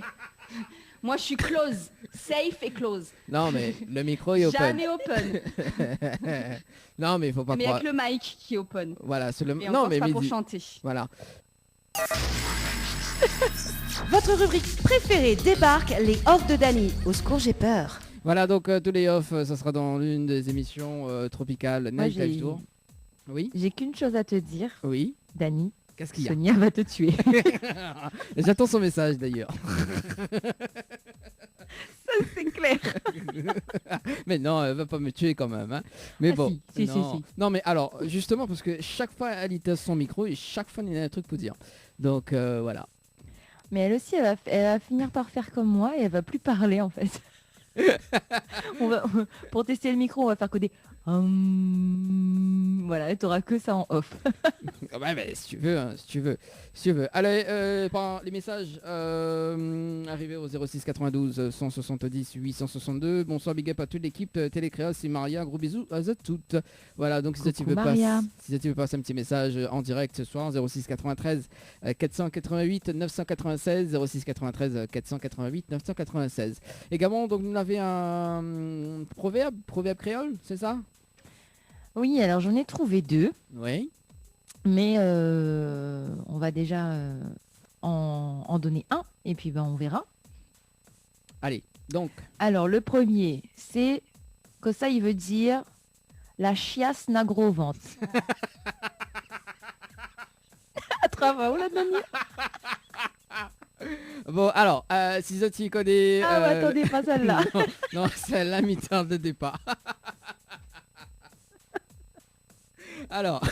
Speaker 1: Moi, je suis close. Safe et close.
Speaker 3: Non, mais le micro est open.
Speaker 1: Jamais open.
Speaker 3: Non, mais il faut pas
Speaker 1: Mais
Speaker 3: croire.
Speaker 1: avec le mic qui est open.
Speaker 3: Voilà, c'est le.
Speaker 1: Et
Speaker 3: Non,
Speaker 1: encore,
Speaker 3: mais
Speaker 1: c'est pas pour
Speaker 3: Mehdi.
Speaker 1: chanter.
Speaker 3: Voilà.
Speaker 1: Votre rubrique préférée débarque, les off de Dany. Au secours, j'ai peur.
Speaker 3: Voilà, donc tous les off, ça sera dans l'une des émissions tropicales
Speaker 2: Moi,
Speaker 3: Night Live Tour. Oui,
Speaker 2: J'ai qu'une chose à te dire,
Speaker 3: oui.
Speaker 2: Dany.
Speaker 3: Qu'est-ce qu'il y a?
Speaker 2: Sonia va te tuer.
Speaker 3: J'attends son message d'ailleurs.
Speaker 2: C'est clair.
Speaker 3: Mais non, elle va pas me tuer quand même. Hein. Mais
Speaker 2: Ah,
Speaker 3: bon.
Speaker 2: si,
Speaker 3: non.
Speaker 2: si.
Speaker 3: Non, mais alors, justement, parce que chaque fois, elle éteint son micro et chaque fois, il y a un truc pour dire. Donc, voilà.
Speaker 2: Mais elle aussi, elle va finir par faire comme moi et elle va plus parler en fait. Pour tester le micro, on va faire que des voilà, tu auras que ça en off.
Speaker 3: Ouais, mais si tu veux, hein, si tu veux. Allez, par les messages arrivés au 06 92 170 862. Bonsoir, big up à toute l'équipe Télécréole, c'est Maria, gros bisous à toutes. Voilà, donc si tu veux passer un petit message en direct ce soir, 06 93 488 996, 06 93 488 996. Également, donc nous avons un proverbe créole, c'est ça?
Speaker 2: Oui, alors j'en ai trouvé 2,
Speaker 3: Oui.
Speaker 2: mais on va déjà en donner un et puis on verra.
Speaker 3: Allez, donc.
Speaker 2: Alors le premier, c'est que ça, il veut dire la chiasse n'a gros ventre. À travers où la Dany?
Speaker 3: Bon, alors, si ça tu connais...
Speaker 2: Ah, attendez, pas celle-là.
Speaker 3: non, c'est la mi-temps de départ. Alors...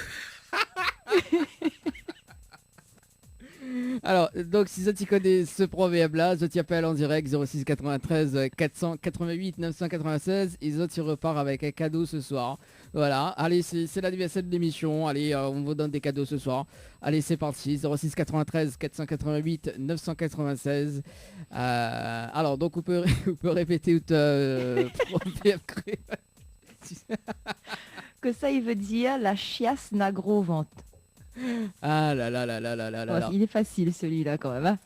Speaker 3: Alors, donc si ça tu connais ce proverbe-là, je t'appelle en direct 06 93 488 996 et ça tu repars avec un cadeau ce soir. Voilà, allez, c'est l'anniversaire de l'émission, allez, on vous donne des cadeaux ce soir. Allez, c'est parti, 06 93 488 996. Alors, donc on peut répéter proverbe créole.
Speaker 2: Que ça, il veut dire la chiasse n'a gros ventre.
Speaker 3: Ah là là là là là là là là.
Speaker 2: Il est facile celui-là quand même. Hein.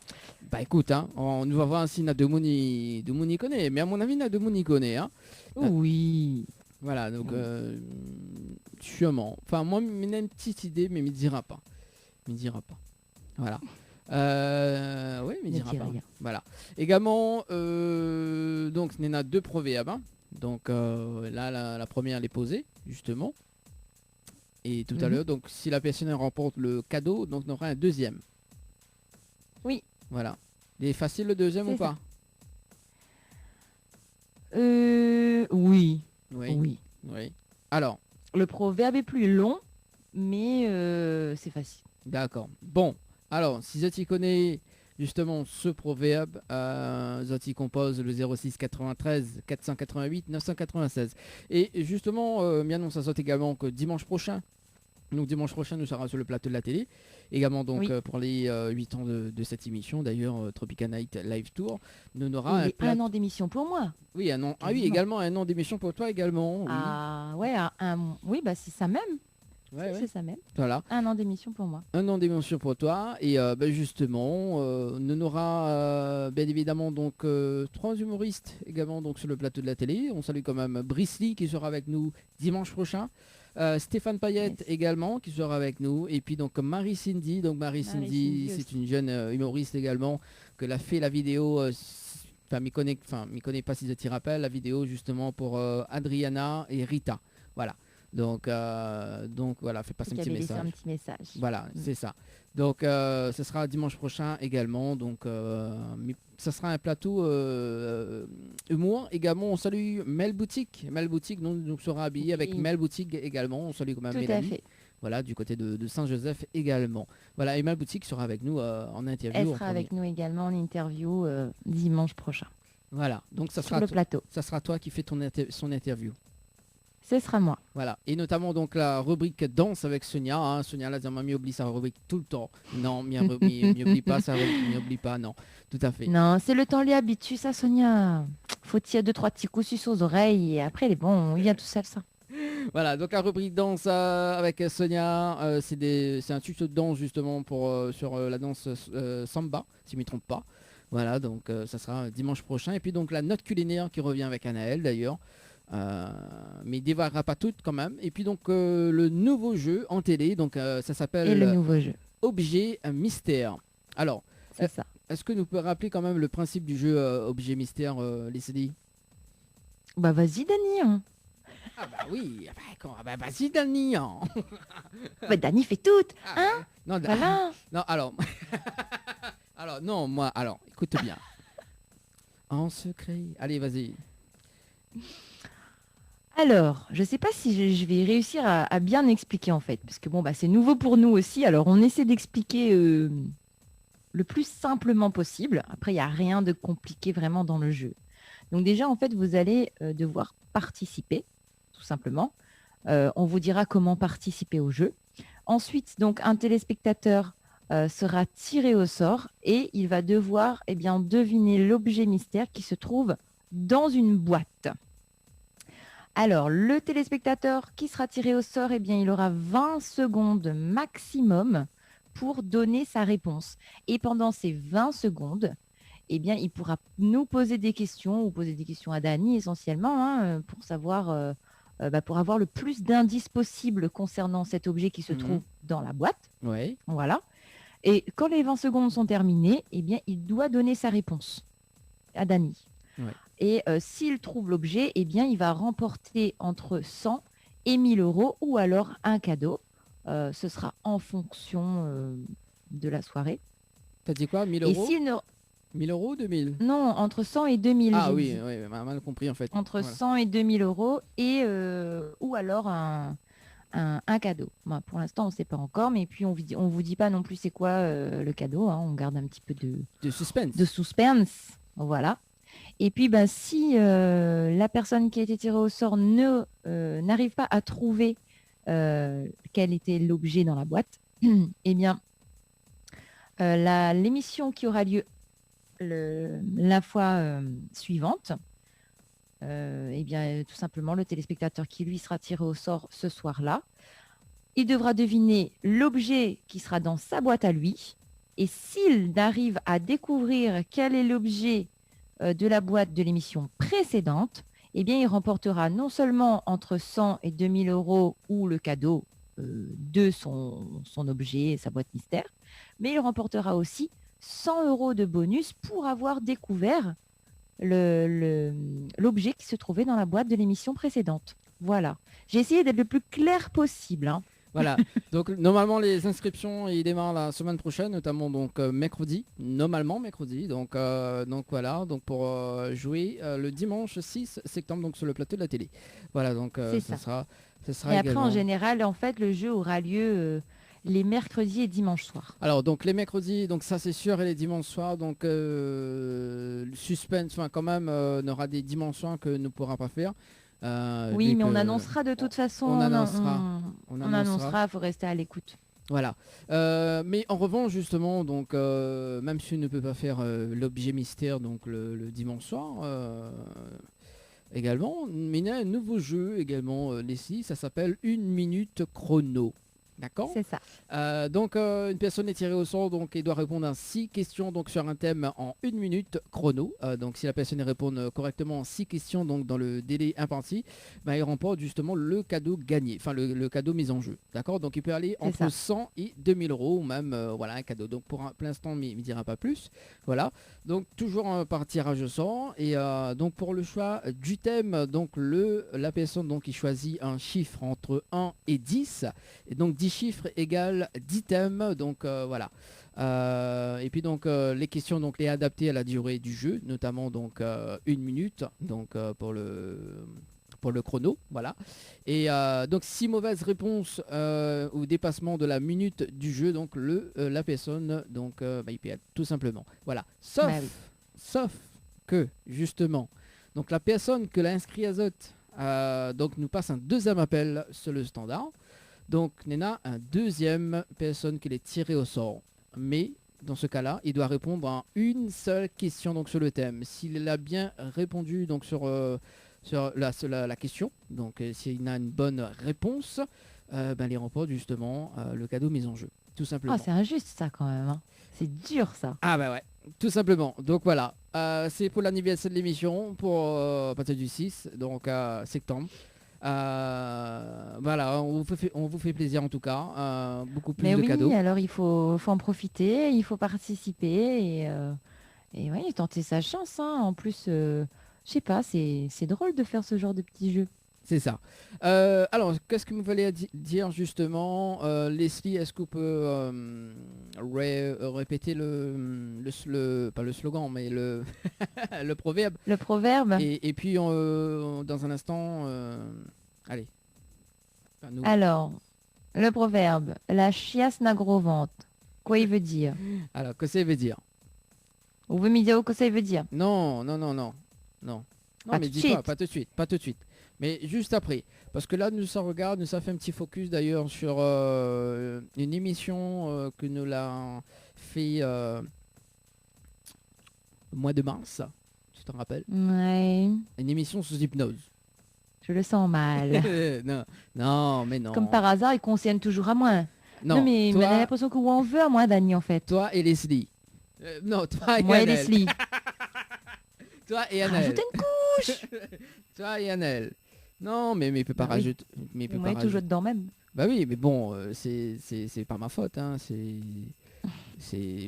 Speaker 3: Bah écoute, hein, on va voir si Nademouni connaît, mais à mon avis Nademouni connaît. Hein.
Speaker 2: Oui.
Speaker 3: Voilà, donc sûrement. Enfin, moi, il a une petite idée, mais il ne dira pas. Voilà. Oui, mais il ne dira pas.
Speaker 2: Rien.
Speaker 3: Voilà. Également, donc, il y en a 2 proverbes. Hein. Donc là, la première, elle est posée, justement. Et tout à l'heure, donc, si la personne remporte le cadeau, donc, on aura un deuxième.
Speaker 2: Oui.
Speaker 3: Voilà. Il est facile le deuxième ou pas?
Speaker 2: Oui.
Speaker 3: Oui. Alors,
Speaker 2: le proverbe est plus long, mais c'est facile.
Speaker 3: d'accord. Bon, alors, si tu connais justement ce proverbe, Zoti compose le 06 93 488 996. Et justement, bien ça saute également que dimanche prochain, nous sera sur le plateau de la télé. Également donc
Speaker 2: Oui.
Speaker 3: pour les 8 ans de cette émission, d'ailleurs Tropica Night Live Tour, nous aura
Speaker 2: un an d'émission pour moi.
Speaker 3: Oui, un an. Ah oui,
Speaker 2: Quasiment.
Speaker 3: également un an d'émission pour toi également. Oui,
Speaker 2: Ah ouais, oui, bah c'est ça même.
Speaker 3: ouais.
Speaker 2: C'est ça même.
Speaker 3: Voilà.
Speaker 2: Un an d'émission pour moi.
Speaker 3: Un an d'émission pour toi et justement nous aura bien évidemment donc 3 humoristes également donc sur le plateau de la télé. On salue quand même Brice Lee qui sera avec nous dimanche prochain, Stéphane Payette également qui sera avec nous et puis donc Marie Cindy. Donc Marie Cindy c'est une jeune humoriste également que l'a fait la vidéo m'y connaît pas si je t'y rappelle la vidéo justement pour Adriana et Rita. Voilà. Donc voilà, fais passer un petit message. Voilà, c'est ça. Donc ce sera dimanche prochain également. Donc ça sera un plateau humour. Également, on salue Mel Boutique. Mel Boutique donc sera habillé avec Mel Boutique également. On salue quand même Mélanie.
Speaker 2: Tout à fait.
Speaker 3: Voilà, du côté de Saint-Joseph également. Voilà, et Mel Boutique sera avec nous en interview.
Speaker 2: Elle sera avec nous également en interview dimanche prochain.
Speaker 3: Voilà, donc ça
Speaker 2: sur le plateau.
Speaker 3: Ça sera toi qui fais son interview.
Speaker 2: Ce sera moi.
Speaker 3: Voilà, et notamment donc la rubrique danse avec Sonia. Hein. Sonia là, m'y oublie sa rubrique tout le temps. Non, m'y oublie pas sa rubrique, m'y oublie pas, non. Tout à fait.
Speaker 2: Non, c'est le temps lui habitue ça, Sonia. Faut tirer 2-3 petits coups sur aux oreilles et après, il est bon, il vient tout seul ça.
Speaker 3: Voilà, donc la rubrique danse avec Sonia, c'est un tuto de danse justement pour sur la danse samba, si je ne me trompe pas. Voilà, donc ça sera dimanche prochain. Et puis donc la note culinaire qui revient avec Anaël d'ailleurs. Mais il dévoilera pas toutes quand même. Et puis donc le nouveau jeu en télé, donc ça
Speaker 2: Et le
Speaker 3: s'appelle
Speaker 2: nouveau jeu,
Speaker 3: Objet Mystère. Alors,
Speaker 2: c'est ça.
Speaker 3: est-ce que nous pouvons rappeler quand même le principe du jeu Objet Mystère, Leslie?
Speaker 2: Bah vas-y Dani, hein.
Speaker 3: Ah bah oui, vas-y Dani. Hein.
Speaker 2: Bah Dani fait tout.
Speaker 3: Non,
Speaker 2: Voilà.
Speaker 3: non, alors, alors non, moi, alors, écoute bien. En secret. Allez, vas-y.
Speaker 2: Alors, je sais pas si je vais réussir à bien expliquer en fait, parce que bon, bah, c'est nouveau pour nous aussi. Alors, on essaie d'expliquer le plus simplement possible. Après, il n'y a rien de compliqué vraiment dans le jeu. Donc déjà, en fait, vous allez devoir participer, tout simplement. On vous dira comment participer au jeu. Ensuite, donc, un téléspectateur sera tiré au sort et il va devoir deviner l'objet mystère qui se trouve dans une boîte. Alors, le téléspectateur qui sera tiré au sort, il aura 20 secondes maximum pour donner sa réponse. Et pendant ces 20 secondes, il pourra nous poser des questions ou poser des questions à Dani essentiellement pour savoir, pour avoir le plus d'indices possible concernant cet objet qui se trouve dans la boîte.
Speaker 3: Ouais.
Speaker 2: Voilà. Et quand les 20 secondes sont terminées, il doit donner sa réponse à Dani.
Speaker 3: Ouais.
Speaker 2: Et s'il trouve l'objet, il va remporter entre 100 et 1000 euros ou alors un cadeau. Ce sera en fonction de la soirée.
Speaker 3: T'as dit quoi, 1000
Speaker 2: Et
Speaker 3: euros?
Speaker 2: s'il ne...
Speaker 3: 1000 euros ou 2000?
Speaker 2: Non, entre 100 et 2000.
Speaker 3: Ah
Speaker 2: j'ai
Speaker 3: oui,
Speaker 2: dit.
Speaker 3: oui, mal compris en fait.
Speaker 2: Entre
Speaker 3: Voilà.
Speaker 2: 100 et 2000 euros et ou alors un cadeau. Bon, pour l'instant, on ne sait pas encore, mais puis on vous dit pas non plus c'est quoi le cadeau. On garde un petit peu
Speaker 3: De suspense.
Speaker 2: de suspense. Voilà. Et puis, si la personne qui a été tirée au sort n'arrive pas à trouver quel était l'objet dans la boîte, l'émission qui aura lieu la fois suivante, tout simplement, le téléspectateur qui, lui, sera tiré au sort ce soir-là, il devra deviner l'objet qui sera dans sa boîte à lui. Et s'il arrive à découvrir quel est l'objet de la boîte de l'émission précédente, il remportera non seulement entre 100 et 2000 euros ou le cadeau de son objet, sa boîte mystère, mais il remportera aussi 100 euros de bonus pour avoir découvert l'objet qui se trouvait dans la boîte de l'émission précédente. Voilà. J'ai essayé d'être le plus clair possible.
Speaker 3: Voilà. Donc normalement les inscriptions ils démarrent la semaine prochaine, notamment donc mercredi, normalement mercredi. Donc voilà, donc pour jouer le dimanche 6 septembre donc sur le plateau de la télé. Voilà, donc ça sera
Speaker 2: Et après
Speaker 3: également...
Speaker 2: en général, en fait, le jeu aura lieu les mercredis et dimanches soirs.
Speaker 3: Alors donc les mercredis, donc ça c'est sûr, et les dimanches soirs, donc le suspense, quand même, on aura des dimanches soirs que ne pourra pas faire.
Speaker 2: Oui, mais on annoncera de toute façon.
Speaker 3: On annoncera.
Speaker 2: On annoncera, il faut rester à l'écoute.
Speaker 3: Voilà. Mais en revanche, justement, donc même si on ne peut pas faire l'objet mystère donc le dimanche soir, également, mais il y a un nouveau jeu également, Leslie, ça s'appelle 1 minute chrono. D'accord.
Speaker 2: C'est ça.
Speaker 3: Donc une personne est tirée au sort donc et doit répondre à 6 questions donc sur un thème en 1 minute chrono. Donc si la personne répond correctement à 6 questions donc dans le délai imparti, il remporte justement le cadeau gagné, enfin le cadeau mis en jeu. D'accord. Donc il peut aller entre 100 et 2000 euros ou même voilà un cadeau. Donc pour l'instant il ne dira pas plus. Voilà. Donc toujours par tirage au sort et donc pour le choix du thème donc la personne donc qui choisit un chiffre entre 1 et 10 et donc 10 chiffres égale 10 thèmes, donc voilà. Et puis donc les questions donc les adaptées à la durée du jeu, notamment donc 1 minute, donc pour le chrono, voilà. Et donc 6 mauvaises réponses au dépassement de la minute du jeu, donc la personne donc il perd tout simplement. Voilà. Sauf que justement, donc la personne que l'a inscrit à Zot donc nous passe un deuxième appel sur le standard. Donc, Nena, un deuxième personne qui est tirée au sort. Mais, dans ce cas-là, il doit répondre à une seule question donc, sur le thème. S'il a bien répondu donc, sur la question, donc s'il a une bonne réponse, il remporte justement le cadeau mis en jeu. Tout simplement.
Speaker 2: C'est injuste ça quand même. C'est dur ça.
Speaker 3: Ah bah ouais. Tout simplement. Donc voilà. C'est pour l'anniversaire de l'émission, pour à partir du 6, donc septembre. Voilà, on vous fait plaisir en tout cas. Beaucoup plus
Speaker 2: Mais
Speaker 3: de
Speaker 2: oui,
Speaker 3: cadeaux.
Speaker 2: alors faut en profiter, il faut participer et oui, tenter sa chance, hein. En plus, je sais pas, c'est drôle de faire ce genre de petits jeux.
Speaker 3: C'est ça. Alors, qu'est-ce que vous voulez dire justement, Leslie, est-ce qu'on peut répéter pas le slogan, mais le, le proverbe.
Speaker 2: Le proverbe.
Speaker 3: Et puis, dans un instant, allez. Enfin, nous.
Speaker 2: Alors, le proverbe, la chiasse n'a gros ventre. Quoi il veut dire?
Speaker 3: Alors, que ça veut dire?
Speaker 2: Vous pouvez me dire que ça veut dire?
Speaker 3: Non. Non,
Speaker 2: Pas
Speaker 3: mais
Speaker 2: tout de
Speaker 3: dis pas,
Speaker 2: suite.
Speaker 3: pas tout de suite. Mais juste après. Parce que là, nous ça regarde, nous ça fait un petit focus d'ailleurs sur une émission que nous l'a fait au mois de mars. Tu t'en rappelles?
Speaker 2: Ouais,
Speaker 3: Une émission sous hypnose.
Speaker 2: je le sens mal.
Speaker 3: non, mais non.
Speaker 2: Comme par hasard, il concerne toujours à moi.
Speaker 3: Non,
Speaker 2: Mais
Speaker 3: toi,
Speaker 2: on a l'impression que on veut à moi, Dani, en fait.
Speaker 3: toi et Leslie. Non, toi et
Speaker 2: Moi et
Speaker 3: Annelle.
Speaker 2: Leslie.
Speaker 3: Toi et Annelle.
Speaker 2: Rajoute une couche.
Speaker 3: Toi et Annelle. Non, mais il peut pas
Speaker 2: Bah oui.
Speaker 3: rajouter. Mais il peut
Speaker 2: Moi,
Speaker 3: pas
Speaker 2: il est toujours
Speaker 3: rajouter.
Speaker 2: dedans même.
Speaker 3: Bah oui, mais bon, c'est pas ma faute. Hein.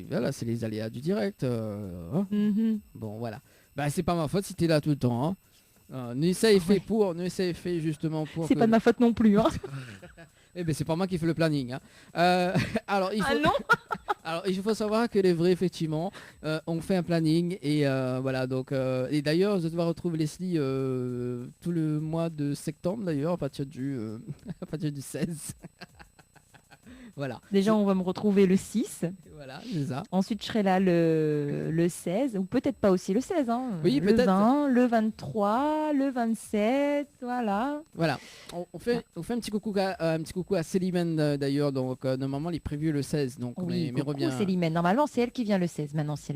Speaker 3: Voilà, c'est les aléas du direct. Hein.
Speaker 2: Mhm.
Speaker 3: Bon, voilà. Bah c'est pas ma faute si t'es là tout le temps. Hein. Nous c'est fait justement pour.
Speaker 2: C'est
Speaker 3: que-
Speaker 2: pas de ma faute non plus. Hein.
Speaker 3: Eh ben c'est pas moi qui fais le planning. Hein. Alors il faut.
Speaker 2: Ah non.
Speaker 3: Alors, il faut savoir que les vrais, effectivement, ont fait un planning et voilà. Donc, et d'ailleurs, je dois retrouver Leslie tout le mois de septembre, d'ailleurs, à partir du, à partir du 16. Voilà.
Speaker 2: Déjà, on va me retrouver le 6.
Speaker 3: Voilà, c'est ça.
Speaker 2: Ensuite, je serai là le 16. Ou peut-être pas aussi le 16. Hein.
Speaker 3: Oui,
Speaker 2: le
Speaker 3: peut-être.
Speaker 2: 20, le 23, le 27. Voilà.
Speaker 3: Voilà. On fait un petit coucou à Célimène d'ailleurs. Donc, normalement, il est prévu le 16. Donc,
Speaker 2: Oui,
Speaker 3: mais
Speaker 2: coucou,
Speaker 3: revient.
Speaker 2: Célimène. Normalement, c'est elle qui vient le 16. Maintenant, si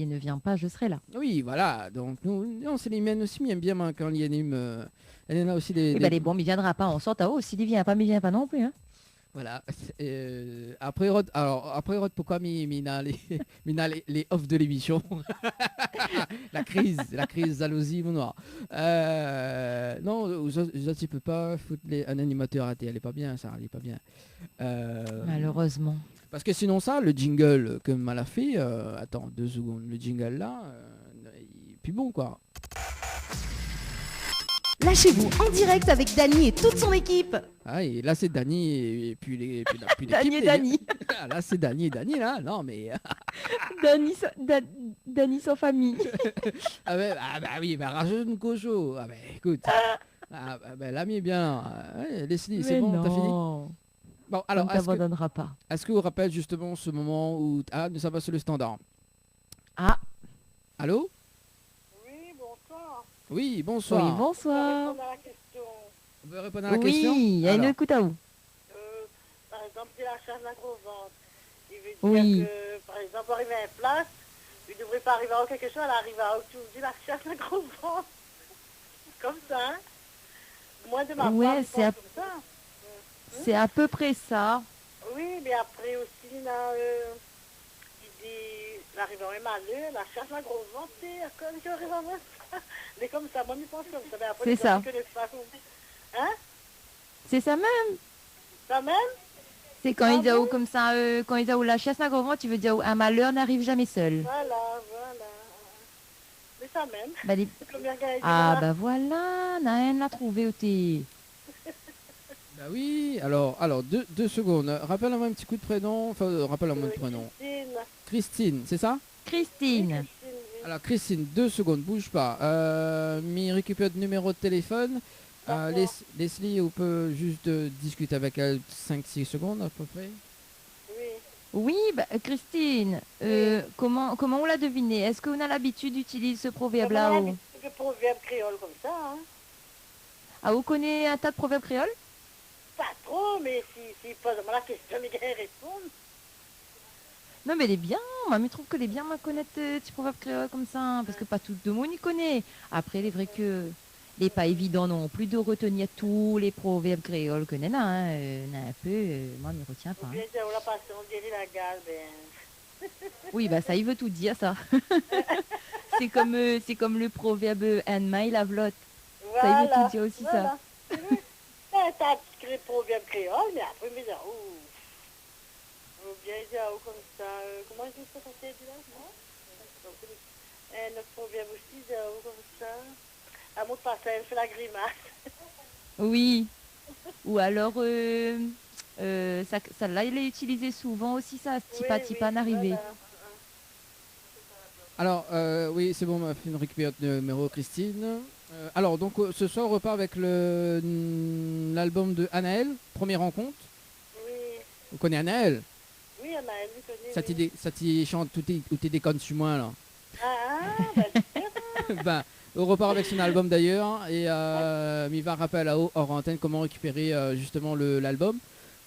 Speaker 2: elle ne vient pas, je serai là.
Speaker 3: Oui, voilà. Donc, nous, Célimène aussi, mais aime bien moi, quand il anime. Elle en a aussi des.
Speaker 2: Et ben, les bombes, il viendra pas. On sort à haut. S'il y vient pas, mais il vient pas non plus. Hein.
Speaker 3: Voilà. Après Rod, pourquoi mina les off de l'émission? la crise jalousie mon noir. Non, tu peux pas foutre un animateur raté, elle est pas bien, ça, elle est pas bien.
Speaker 2: Malheureusement.
Speaker 3: Parce que sinon ça, le jingle que mal a fait, attends 2 secondes, le jingle là, il est plus bon quoi.
Speaker 1: Lâchez-vous en direct avec Dany et toute son équipe.
Speaker 3: Ah et là c'est Dany et puis l'équipe,
Speaker 2: Dany et Dany.
Speaker 3: Ah, là c'est Dany et Dany là, non mais
Speaker 2: Dany sans famille.
Speaker 3: ah, bah oui, bah rajoute une cocho. Ah bah écoute. Bah l'ami est bien. Ouais, Leslie, c'est
Speaker 2: Mais
Speaker 3: bon, t'as fini?
Speaker 2: non.
Speaker 3: Bon,
Speaker 2: On
Speaker 3: alors
Speaker 2: ne t'abandonnera pas.
Speaker 3: est-ce que vous rappelez justement ce moment où nous sommes sur le standard?
Speaker 2: Ah,
Speaker 3: Allô?
Speaker 6: Oui, bonsoir.
Speaker 3: Oui, bonsoir.
Speaker 2: oui, bonsoir.
Speaker 6: Répondre à la question.
Speaker 3: On peut répondre à la question?
Speaker 2: Oui, il y a une
Speaker 3: Alors,
Speaker 2: écoute à vous.
Speaker 6: Par exemple, c'est la charge d'un gros ventre. Il veut dire
Speaker 2: Oui.
Speaker 6: que, par exemple, arriver à une place, il ne devrait pas arriver à quelque chose, elle arrive à autre chose. La charge d'un gros ventre. Comme ça, hein. Moi, de ma
Speaker 2: Ouais,
Speaker 6: part, je
Speaker 2: c'est
Speaker 6: pense comme ça.
Speaker 2: C'est à peu près ça.
Speaker 6: Oui, mais après aussi, là, il dit, l'arrivant est malheureux, la charge d'un gros ventre, c'est comme j'arrive à voir ça. Mais comme ça, moi, je pense comme ça. Mais après,
Speaker 2: C'est
Speaker 6: les
Speaker 2: ça.
Speaker 6: gens qui connaissent pas, hein?
Speaker 2: C'est ça même.
Speaker 6: Ça même?
Speaker 2: C'est quand
Speaker 6: Ah
Speaker 2: il dit
Speaker 6: bon
Speaker 2: comme ça, quand il dit la chasse à gros ventre, tu veux dire un malheur n'arrive jamais seul.
Speaker 6: Voilà. Mais ça même.
Speaker 2: Bah, les-
Speaker 6: C'est combien qu'elle a dit,
Speaker 2: Ah
Speaker 6: voilà.
Speaker 2: bah voilà, n'a rien à trouver au thé.
Speaker 3: bah oui, alors 2 secondes. Rappelle-moi un petit coup de prénom. Enfin, rappelle-moi le prénom.
Speaker 6: Christine.
Speaker 3: Christine, c'est ça?
Speaker 2: Christine.
Speaker 6: Christine, oui.
Speaker 3: Alors Christine, 2 secondes, bouge pas. Mi récupère le numéro de téléphone.
Speaker 6: D'accord.
Speaker 3: Leslie, on peut juste discuter avec elle 5-6 secondes à peu près.
Speaker 6: Oui.
Speaker 2: Oui, bah, Christine, comment on l'a deviné? Est-ce qu'on a l'habitude d'utiliser ce proverbe-là
Speaker 6: Comment on a
Speaker 2: ou...
Speaker 6: dit que proverbe créole comme ça, hein?
Speaker 2: Ah, vous connaissez un tas de proverbes créoles?
Speaker 6: Pas trop, mais si pose-moi la question, mais qu'elle répond.
Speaker 2: Non, mais elle est bien. Moi, je trouve que les bien, moi, connaître petits proverbes créoles comme ça, hein, parce que pas tout le monde y connaît. Après, il est vrai que il n'est pas évident non plus de retenir tous les proverbes créoles que Nana, un peu, moi, je ne retiens pas.
Speaker 6: Ou
Speaker 2: Hein.
Speaker 6: bien dire, on l'a passé, on dirait la gale, ben...
Speaker 2: Oui, bah ça, il veut tout dire, ça. C'est comme le proverbe « And my love lot ». Ça, il veut tout
Speaker 6: Voilà,
Speaker 2: dire aussi, ça.
Speaker 6: voilà. T'as un petit proverbe créole, mais après, mais là, ou bien dire comme ça, comment je dis ça, ça dit là, non? Notre proverbe aussi, comme ça, à mon passage, elle fait la grimace.
Speaker 2: Oui. Ou alors, ça là, il est utilisé souvent aussi, ça, tipa tipa n'arrivé.
Speaker 6: Voilà.
Speaker 3: Alors, oui, c'est bon, on m'a fait une récupération de numéro, Christine. Alors, donc, ce soir, on repart avec l'album de Anaël, Première rencontre.
Speaker 6: Oui,
Speaker 3: Vous connaissez Anaël?
Speaker 6: oui, on a lui connu.
Speaker 3: Ça
Speaker 6: Oui.
Speaker 3: t'y chante ou t'es déconne sur moi, là.
Speaker 6: Bah, super.
Speaker 3: Ben, on repart avec son album d'ailleurs, et il va rappeler là-haut, hors antenne, comment récupérer justement l'album.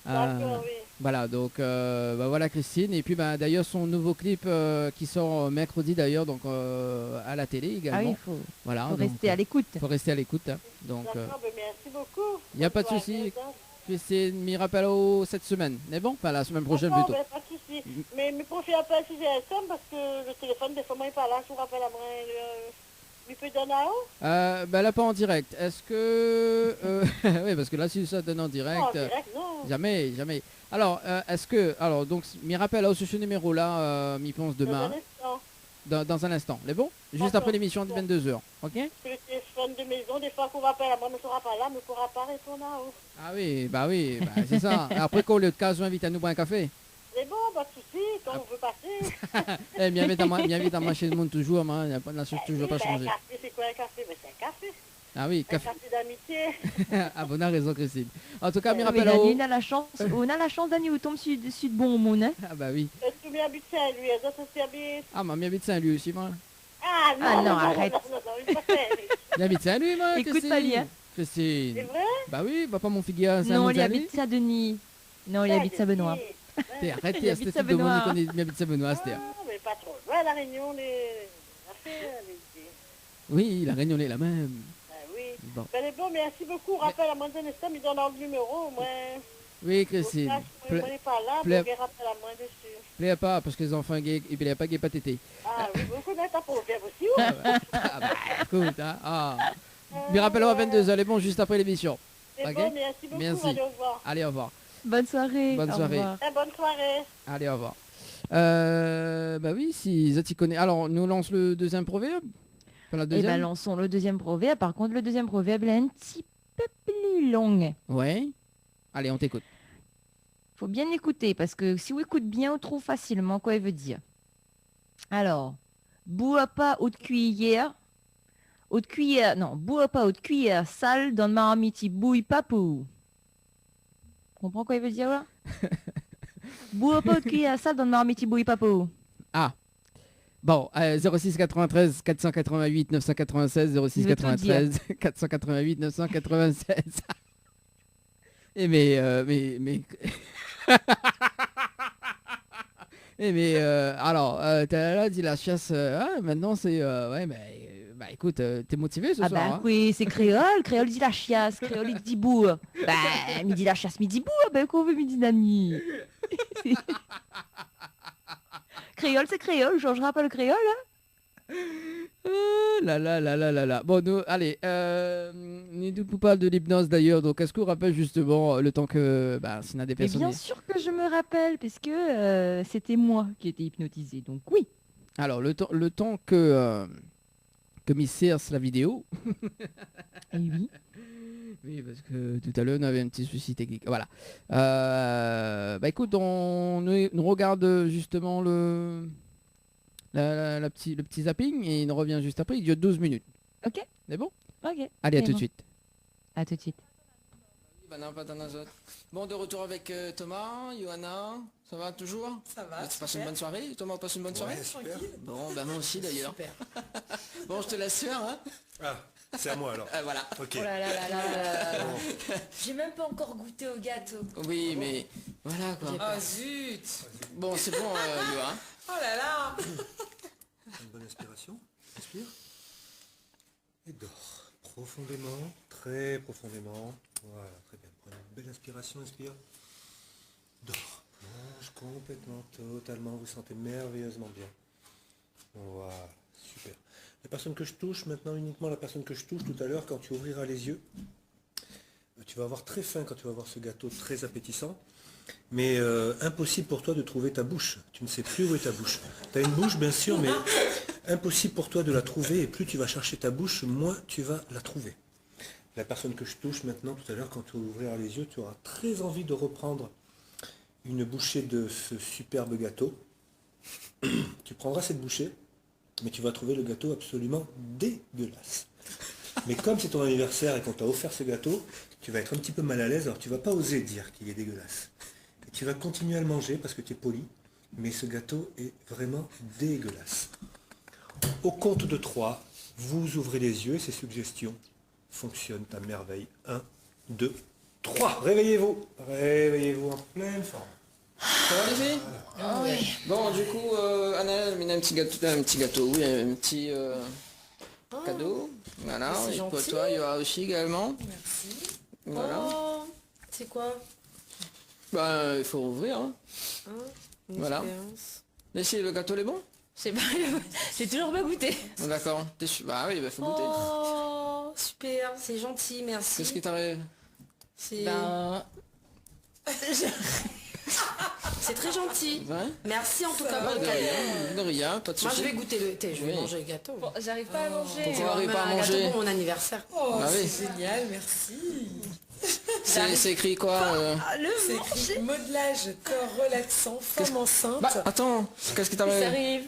Speaker 6: D'accord, oui.
Speaker 3: Voilà, donc bah voilà Christine. Et puis bah, d'ailleurs son nouveau clip qui sort mercredi d'ailleurs, donc à la télé également.
Speaker 2: Ah oui, il
Speaker 3: Voilà,
Speaker 2: faut
Speaker 3: donc,
Speaker 2: rester à l'écoute.
Speaker 3: faut rester à l'écoute. Hein. Donc
Speaker 6: D'accord, ben merci beaucoup.
Speaker 3: il n'y a pas de
Speaker 6: Bonne
Speaker 3: souci.
Speaker 6: soirée,
Speaker 3: C'est m'y rappelle cette semaine. Mais bon, enfin la semaine prochaine
Speaker 6: d'accord,
Speaker 3: plutôt.
Speaker 6: ben, pas de souci. Mais profitez un peu si j'ai un somme parce que le téléphone, des fois, moi, il n'est pas là. Je vous rappelle à moi. Il peut donner à où?
Speaker 3: Bah là pas en direct. Est-ce que oui parce que là si ça donne en direct,
Speaker 6: Non, en direct, non.
Speaker 3: jamais, jamais. Alors donc m'y rappelle sur ce numéro là, m'y pense demain. Dans un instant, les bon? Juste
Speaker 6: D'accord.
Speaker 3: après l'émission de 22h, ok?
Speaker 6: Le téléphone de maison, des fois qu'on rappelle à moi, mais ne sera pas là, mais ne pourra pas répondre à où.
Speaker 3: Ah oui, bah, c'est ça. Après qu'on le cas, invite à nous boire un café.
Speaker 6: C'est bon, pas de souci, quand on veut passer.
Speaker 3: Eh, m'invite à moi chez le monde toujours, moi, il n'y a pas de la chose toujours pas
Speaker 6: Un
Speaker 3: changé.
Speaker 6: café, c'est quoi un café? Mais c'est un café.
Speaker 3: Ah oui,
Speaker 6: Un
Speaker 3: café.
Speaker 6: café d'amitié.
Speaker 3: Ah bon, on a raison Christine. En tout cas, m'y
Speaker 2: Oui,
Speaker 3: rappelle
Speaker 2: Dani,
Speaker 3: au...
Speaker 2: on a la chance, Dani, où tombe sur de bon monde. Hein.
Speaker 3: Ah bah oui.
Speaker 6: Est-ce que tu habites Saint-Louis? Les autres aussi habitent.
Speaker 3: Ah, moi, m'habite Saint-Louis aussi, moi.
Speaker 6: Ah non,
Speaker 2: Ah, non, arrête.
Speaker 6: non, il faut Saint-Louis.
Speaker 3: M'habite Saint-Louis, moi,
Speaker 2: Écoute
Speaker 3: Christine.
Speaker 2: pas lui, hein.
Speaker 6: C'est
Speaker 3: Christine.
Speaker 6: vrai?
Speaker 3: Bah oui, bah pas mon figure,
Speaker 2: Non, il
Speaker 3: Saint-Louis.
Speaker 2: habite Saint-Denis. Non, il habite Saint-Benoît.
Speaker 3: Arrêtez,
Speaker 2: Il
Speaker 3: à
Speaker 2: habite
Speaker 3: ce type de monde,
Speaker 2: Saint-Benoît.
Speaker 3: il m'habite Saint-Benoît, c'était.
Speaker 6: Ah, mais pas trop. Ouais, la Réunion, les affaires, les...
Speaker 3: Oui, la Réunion est la même.
Speaker 6: Ah oui.
Speaker 3: Bon.
Speaker 6: Ben, les bons, merci beaucoup. Rappelle à moi d'un instant, il donne le numéro. Moi,
Speaker 3: Oui, Christine.
Speaker 6: moi, il n'est pas là,
Speaker 3: Plaît-
Speaker 6: donc il rappelle à moi dessus.
Speaker 3: Plaît pas, parce que les enfants gays, il plaît pas gay pas tété.
Speaker 6: Ah oui, vous connaissez ta proverbe aussi, ou?
Speaker 3: Ah bah, écoute, hein. Ah. Me rappelle-moi à 22h, les bons, juste après l'émission.
Speaker 6: C'est
Speaker 3: Ok.
Speaker 6: bon, merci beaucoup.
Speaker 3: Merci.
Speaker 6: Allez, au revoir.
Speaker 3: Allez, au revoir.
Speaker 2: Bonne soirée.
Speaker 3: Bonne
Speaker 2: au
Speaker 3: soirée.
Speaker 2: revoir.
Speaker 6: Bonne soirée.
Speaker 3: Allez, au revoir. Bah oui, si Zati connaît. Alors, nous lance le deuxième proverbe. Enfin, la
Speaker 2: Et
Speaker 3: deuxième.
Speaker 2: ben lançons le deuxième proverbe. Par contre, le deuxième proverbe il est un petit peu plus long.
Speaker 3: Ouais. Allez, on t'écoute.
Speaker 2: Faut bien écouter parce que si on écoute bien, on trouve facilement quoi il veut dire. Alors, bois pas haute cuillère. Haute cuillère, non, bois pas haute cuillère sale dans ma amitié bouille papou. Comprends quoi il veut dire là? Bois pas haute cuillère sale dans ma amitié bouille papou.
Speaker 3: Ah. Bon, 06 93 488 996 06
Speaker 2: Je veux tout
Speaker 3: 93 488 996. Et mais alors t'as là dit la chasse maintenant c'est ouais mais bah écoute t'es motivé ce
Speaker 2: Ah
Speaker 3: soir
Speaker 2: bah
Speaker 3: hein.
Speaker 2: oui, c'est créole. Créole dit la chiasse. Créole il dit bourre. Bah, midi la chasse, midi bourre. Ben qu'on veut midi d'ami. Créole, c'est créole. Je changerai pas le créole. Hein.
Speaker 3: Là là là là là là. Bon nous allez nous ne pas de l'hypnose d'ailleurs donc est-ce qu'on rappelle justement le temps que bah s'il y en a des
Speaker 2: Et
Speaker 3: personnes.
Speaker 2: bien sûr que je me rappelle, puisque c'était moi qui étais hypnotisée. Donc oui.
Speaker 3: Alors le temps que m'y serse la vidéo.
Speaker 2: Et oui.
Speaker 3: Oui, parce que tout à l'heure, on avait un petit souci technique. Voilà. Bah écoute, nous regarde justement le petit zapping et il nous revient juste après. Il dure 12 minutes.
Speaker 2: Ok.
Speaker 3: C'est bon?
Speaker 2: Ok.
Speaker 3: Allez, à
Speaker 2: C'est
Speaker 3: tout de
Speaker 2: bon.
Speaker 3: suite.
Speaker 2: À tout de suite.
Speaker 3: Bon, de retour avec Thomas, Johanna. Ça va toujours?
Speaker 7: Ça va.
Speaker 3: Tu passes une bonne soirée? Thomas passe une bonne soirée?
Speaker 7: Super.
Speaker 3: Bon, bah moi aussi d'ailleurs. Bon, je te laisse faire, hein?
Speaker 7: Ah, c'est à moi alors.
Speaker 3: Voilà.
Speaker 7: Ok.
Speaker 8: Oh là là là là. J'ai même pas encore goûté au gâteau.
Speaker 3: Oui, mais voilà quoi.
Speaker 8: Oh zut.
Speaker 3: Bon, c'est bon, Johanna.
Speaker 8: Oh là là.
Speaker 7: Une bonne inspiration. Inspire. Et dors. Profondément. Très profondément. Voilà, très bien. Prenez une belle inspiration. Inspire. Dors. Plonge. touche complètement, totalement. Vous sentez merveilleusement bien. Voilà, super. La personne que je touche, maintenant uniquement la personne que je touche tout à l'heure, quand tu ouvriras les yeux, tu vas avoir très faim quand tu vas voir ce gâteau très appétissant. Mais impossible pour toi de trouver ta bouche. Tu ne sais plus où est ta bouche. Tu as une bouche, bien sûr, mais impossible pour toi de la trouver. Et plus tu vas chercher ta bouche, moins tu vas la trouver. La personne que je touche maintenant, tout à l'heure, quand tu ouvriras les yeux, tu auras très envie de reprendre une bouchée de ce superbe gâteau. Tu prendras cette bouchée, mais tu vas trouver le gâteau absolument dégueulasse. Mais comme c'est ton anniversaire et qu'on t'a offert ce gâteau, tu vas être un petit peu mal à l'aise, alors tu vas pas oser dire qu'il est dégueulasse. Et tu vas continuer à le manger parce que tu es poli, mais ce gâteau est vraiment dégueulasse. Au compte de 3, vous ouvrez les yeux et ces suggestions fonctionnent à merveille. 1, 2, 3. Réveillez-vous. Réveillez-vous en pleine forme.
Speaker 3: Ça va les filles?
Speaker 8: Oui.
Speaker 3: Bon, du coup, Anna, elle mène un petit gâteau, oui, un petit cadeau. Voilà,
Speaker 8: c'est
Speaker 3: et pour
Speaker 8: gentil.
Speaker 3: toi, il y aura aussi également.
Speaker 8: Merci.
Speaker 3: Voilà.
Speaker 8: Oh, c'est quoi?
Speaker 3: Bah, il faut ouvrir, hein.
Speaker 8: Une
Speaker 3: Voilà.
Speaker 8: expérience.
Speaker 3: Laissez le gâteau, il est bon?
Speaker 8: C'est pas... J'ai toujours pas goûté.
Speaker 3: Bon, d'accord. Bah oui, il faut goûter.
Speaker 8: Oh, super, c'est gentil, merci.
Speaker 3: Qu'est-ce qui t'arrive?
Speaker 8: C'est...
Speaker 2: Ben,
Speaker 8: C'est très gentil.
Speaker 3: Ouais.
Speaker 8: Merci en tout cas
Speaker 3: Bah,
Speaker 8: pour
Speaker 3: de
Speaker 8: le cadeau.
Speaker 3: rien, de rien, pas de
Speaker 8: Moi
Speaker 3: soucis.
Speaker 8: je vais goûter le thé, je vais
Speaker 3: Oui.
Speaker 8: manger le gâteau.
Speaker 2: bon, j'arrive pas à manger.
Speaker 3: Pourquoi
Speaker 8: On
Speaker 3: arrive
Speaker 8: va
Speaker 3: pas à
Speaker 8: un gâteau
Speaker 3: manger?
Speaker 8: pour mon anniversaire.
Speaker 9: Oh,
Speaker 3: Ah oui.
Speaker 9: c'est génial, merci.
Speaker 3: C'est écrit quoi
Speaker 9: C'est écrit modelage, corps relaxant, femme enceinte.
Speaker 3: Bah, attends, qu'est-ce qui
Speaker 2: Ça
Speaker 3: t'arrive?
Speaker 2: arrive.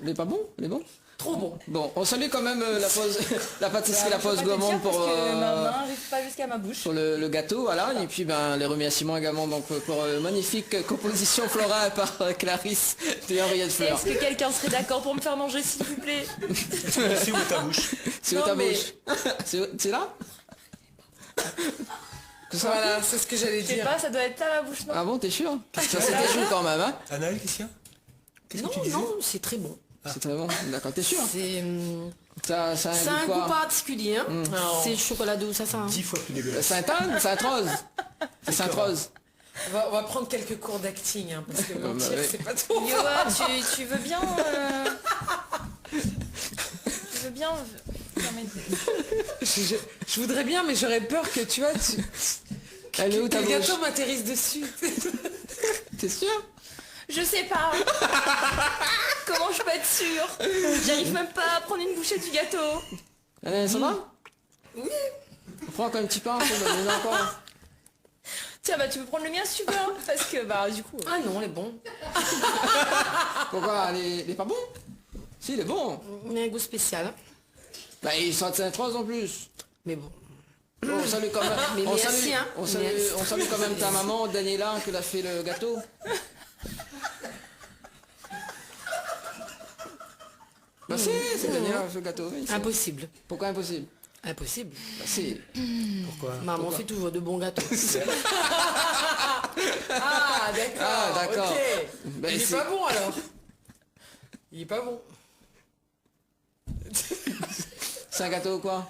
Speaker 3: Il est pas bon? Il est bon?
Speaker 8: Trop bon.
Speaker 3: Bon, on salue quand même la pause, la pâtisserie, la pause gourmande
Speaker 2: Parce
Speaker 3: pour,
Speaker 2: que ma main n'arrive pas jusqu'à ma bouche.
Speaker 3: pour le gâteau, voilà. Et puis ben les remerciements également donc pour magnifique composition florale par Clarisse de Henriette Fleur.
Speaker 2: Est-ce que quelqu'un serait d'accord pour me faire manger s'il vous plaît?
Speaker 7: C'est où ta bouche?
Speaker 3: C'est où
Speaker 9: Non,
Speaker 3: ta
Speaker 9: mais-
Speaker 3: bouche? C'est là?
Speaker 9: Voilà, c'est ce que j'allais
Speaker 2: Je sais
Speaker 9: dire.
Speaker 2: pas, ça doit être ça ma bouche, non?
Speaker 3: Ah bon, t'es sûr? Ça c'était chaud quand même, hein?
Speaker 7: Anaël, qu'est-ce qu'il y a? Qu'est-ce
Speaker 8: Non,
Speaker 7: que tu disais?
Speaker 8: non, c'est très bon.
Speaker 3: C'est très bon, d'accord, t'es sûr?
Speaker 8: C'est
Speaker 3: Ça
Speaker 8: c'est un
Speaker 3: indique
Speaker 8: goût
Speaker 3: quoi?
Speaker 8: particulier. Hein.
Speaker 9: Oh.
Speaker 8: C'est chocolat doux, ça.
Speaker 7: 10 fois plus dégueulasse.
Speaker 3: Sainte-Anne, Sainte-Rose. C'est Sainte-Rose.
Speaker 9: On va prendre quelques cours d'acting, hein, parce que
Speaker 3: Bah,
Speaker 9: mentir,
Speaker 3: ouais.
Speaker 9: c'est pas trop.
Speaker 2: Yoa, tu veux bien... Tu veux bien...
Speaker 9: Je voudrais bien, mais j'aurais peur que tu vois,
Speaker 3: Elle est où
Speaker 9: que
Speaker 3: ta
Speaker 9: le
Speaker 3: bouche?
Speaker 9: gâteau m'atterrisse dessus.
Speaker 3: T'es sûr?
Speaker 2: Je sais pas. Comment je peux être sûre? J'arrive même pas à prendre une bouchée du gâteau.
Speaker 3: Allez, ça va?
Speaker 9: Oui.
Speaker 3: On prend encore un petit pain, on en a encore.
Speaker 2: Tiens, bah tu peux prendre le mien si tu veux, hein, parce que bah du coup...
Speaker 8: Ah non, il est bon.
Speaker 3: Pourquoi? Il est pas bon? Si, il est bon.
Speaker 8: Il a un goût spécial. Hein.
Speaker 3: Bah, il sort de Sainte-Rose en plus.
Speaker 8: Mais bon.
Speaker 3: On salue quand même,
Speaker 8: Mais
Speaker 3: on
Speaker 8: merci,
Speaker 3: salue,
Speaker 8: hein.
Speaker 3: on salue,
Speaker 8: Merci.
Speaker 3: on salue quand même ta maman, Daniela, qui a fait le gâteau. Bah si, c'est Daniela qui a fait le gâteau. Oui, c'est-
Speaker 8: Impossible.
Speaker 3: Pourquoi impossible?
Speaker 8: Impossible.
Speaker 3: Bah si.
Speaker 7: Pourquoi?
Speaker 8: Maman fait toujours de bons gâteaux.
Speaker 9: Ah, d'accord.
Speaker 3: Ah, d'accord.
Speaker 9: Ok.
Speaker 3: Bah,
Speaker 9: Il est
Speaker 3: c'est-
Speaker 9: pas bon alors. Il est pas bon.
Speaker 3: C'est un gâteau ou quoi?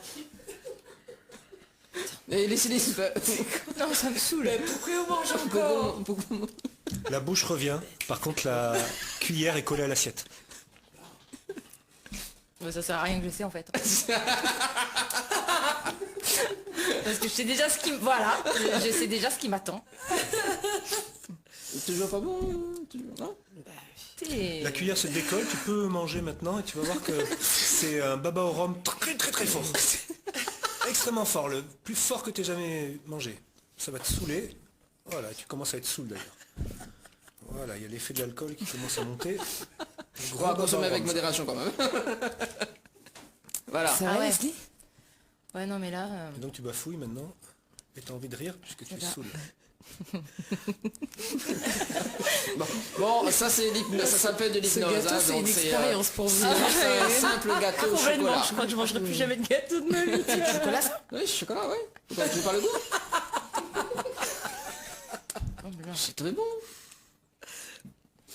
Speaker 3: Et laissez-les.
Speaker 2: Non, ça me saoule.
Speaker 9: Mais pourquoi on mange encore?
Speaker 7: La bouche revient, par contre la cuillère est collée à l'assiette.
Speaker 2: Bah, ça sert à rien que je sais en fait. Parce que je sais déjà ce qui... Voilà, je sais déjà ce qui m'attend.
Speaker 3: Toujours pas bon? Non?
Speaker 7: La cuillère se décolle, tu peux manger maintenant et tu vas voir que c'est un baba au rhum très très très fort. Extrêmement fort, le plus fort que tu aies jamais mangé. Ça va te saouler. Voilà, tu commences à être saoul d'ailleurs. Voilà, il y a l'effet de l'alcool qui commence à monter.
Speaker 3: On va consommer avec modération quand même. Voilà.
Speaker 2: Ah ouais. Ouais, non mais là...
Speaker 7: Et donc tu bafouilles maintenant et tu as envie de rire puisque tu es saoul.
Speaker 3: Bon, ça c'est ça s'appelle de
Speaker 9: Ce
Speaker 3: l'hypnose.
Speaker 9: gâteau, c'est
Speaker 3: donc
Speaker 9: une expérience pour vous. hein.
Speaker 3: c'est un simple gâteau au
Speaker 2: Complètement,
Speaker 3: chocolat.
Speaker 2: je crois que je mangerai plus jamais de gâteau de ma vie. tu vois.
Speaker 8: Chocolat, ça?
Speaker 3: Oui, chocolat, oui. Pourquoi tu veux pas le goût? C'est très bon.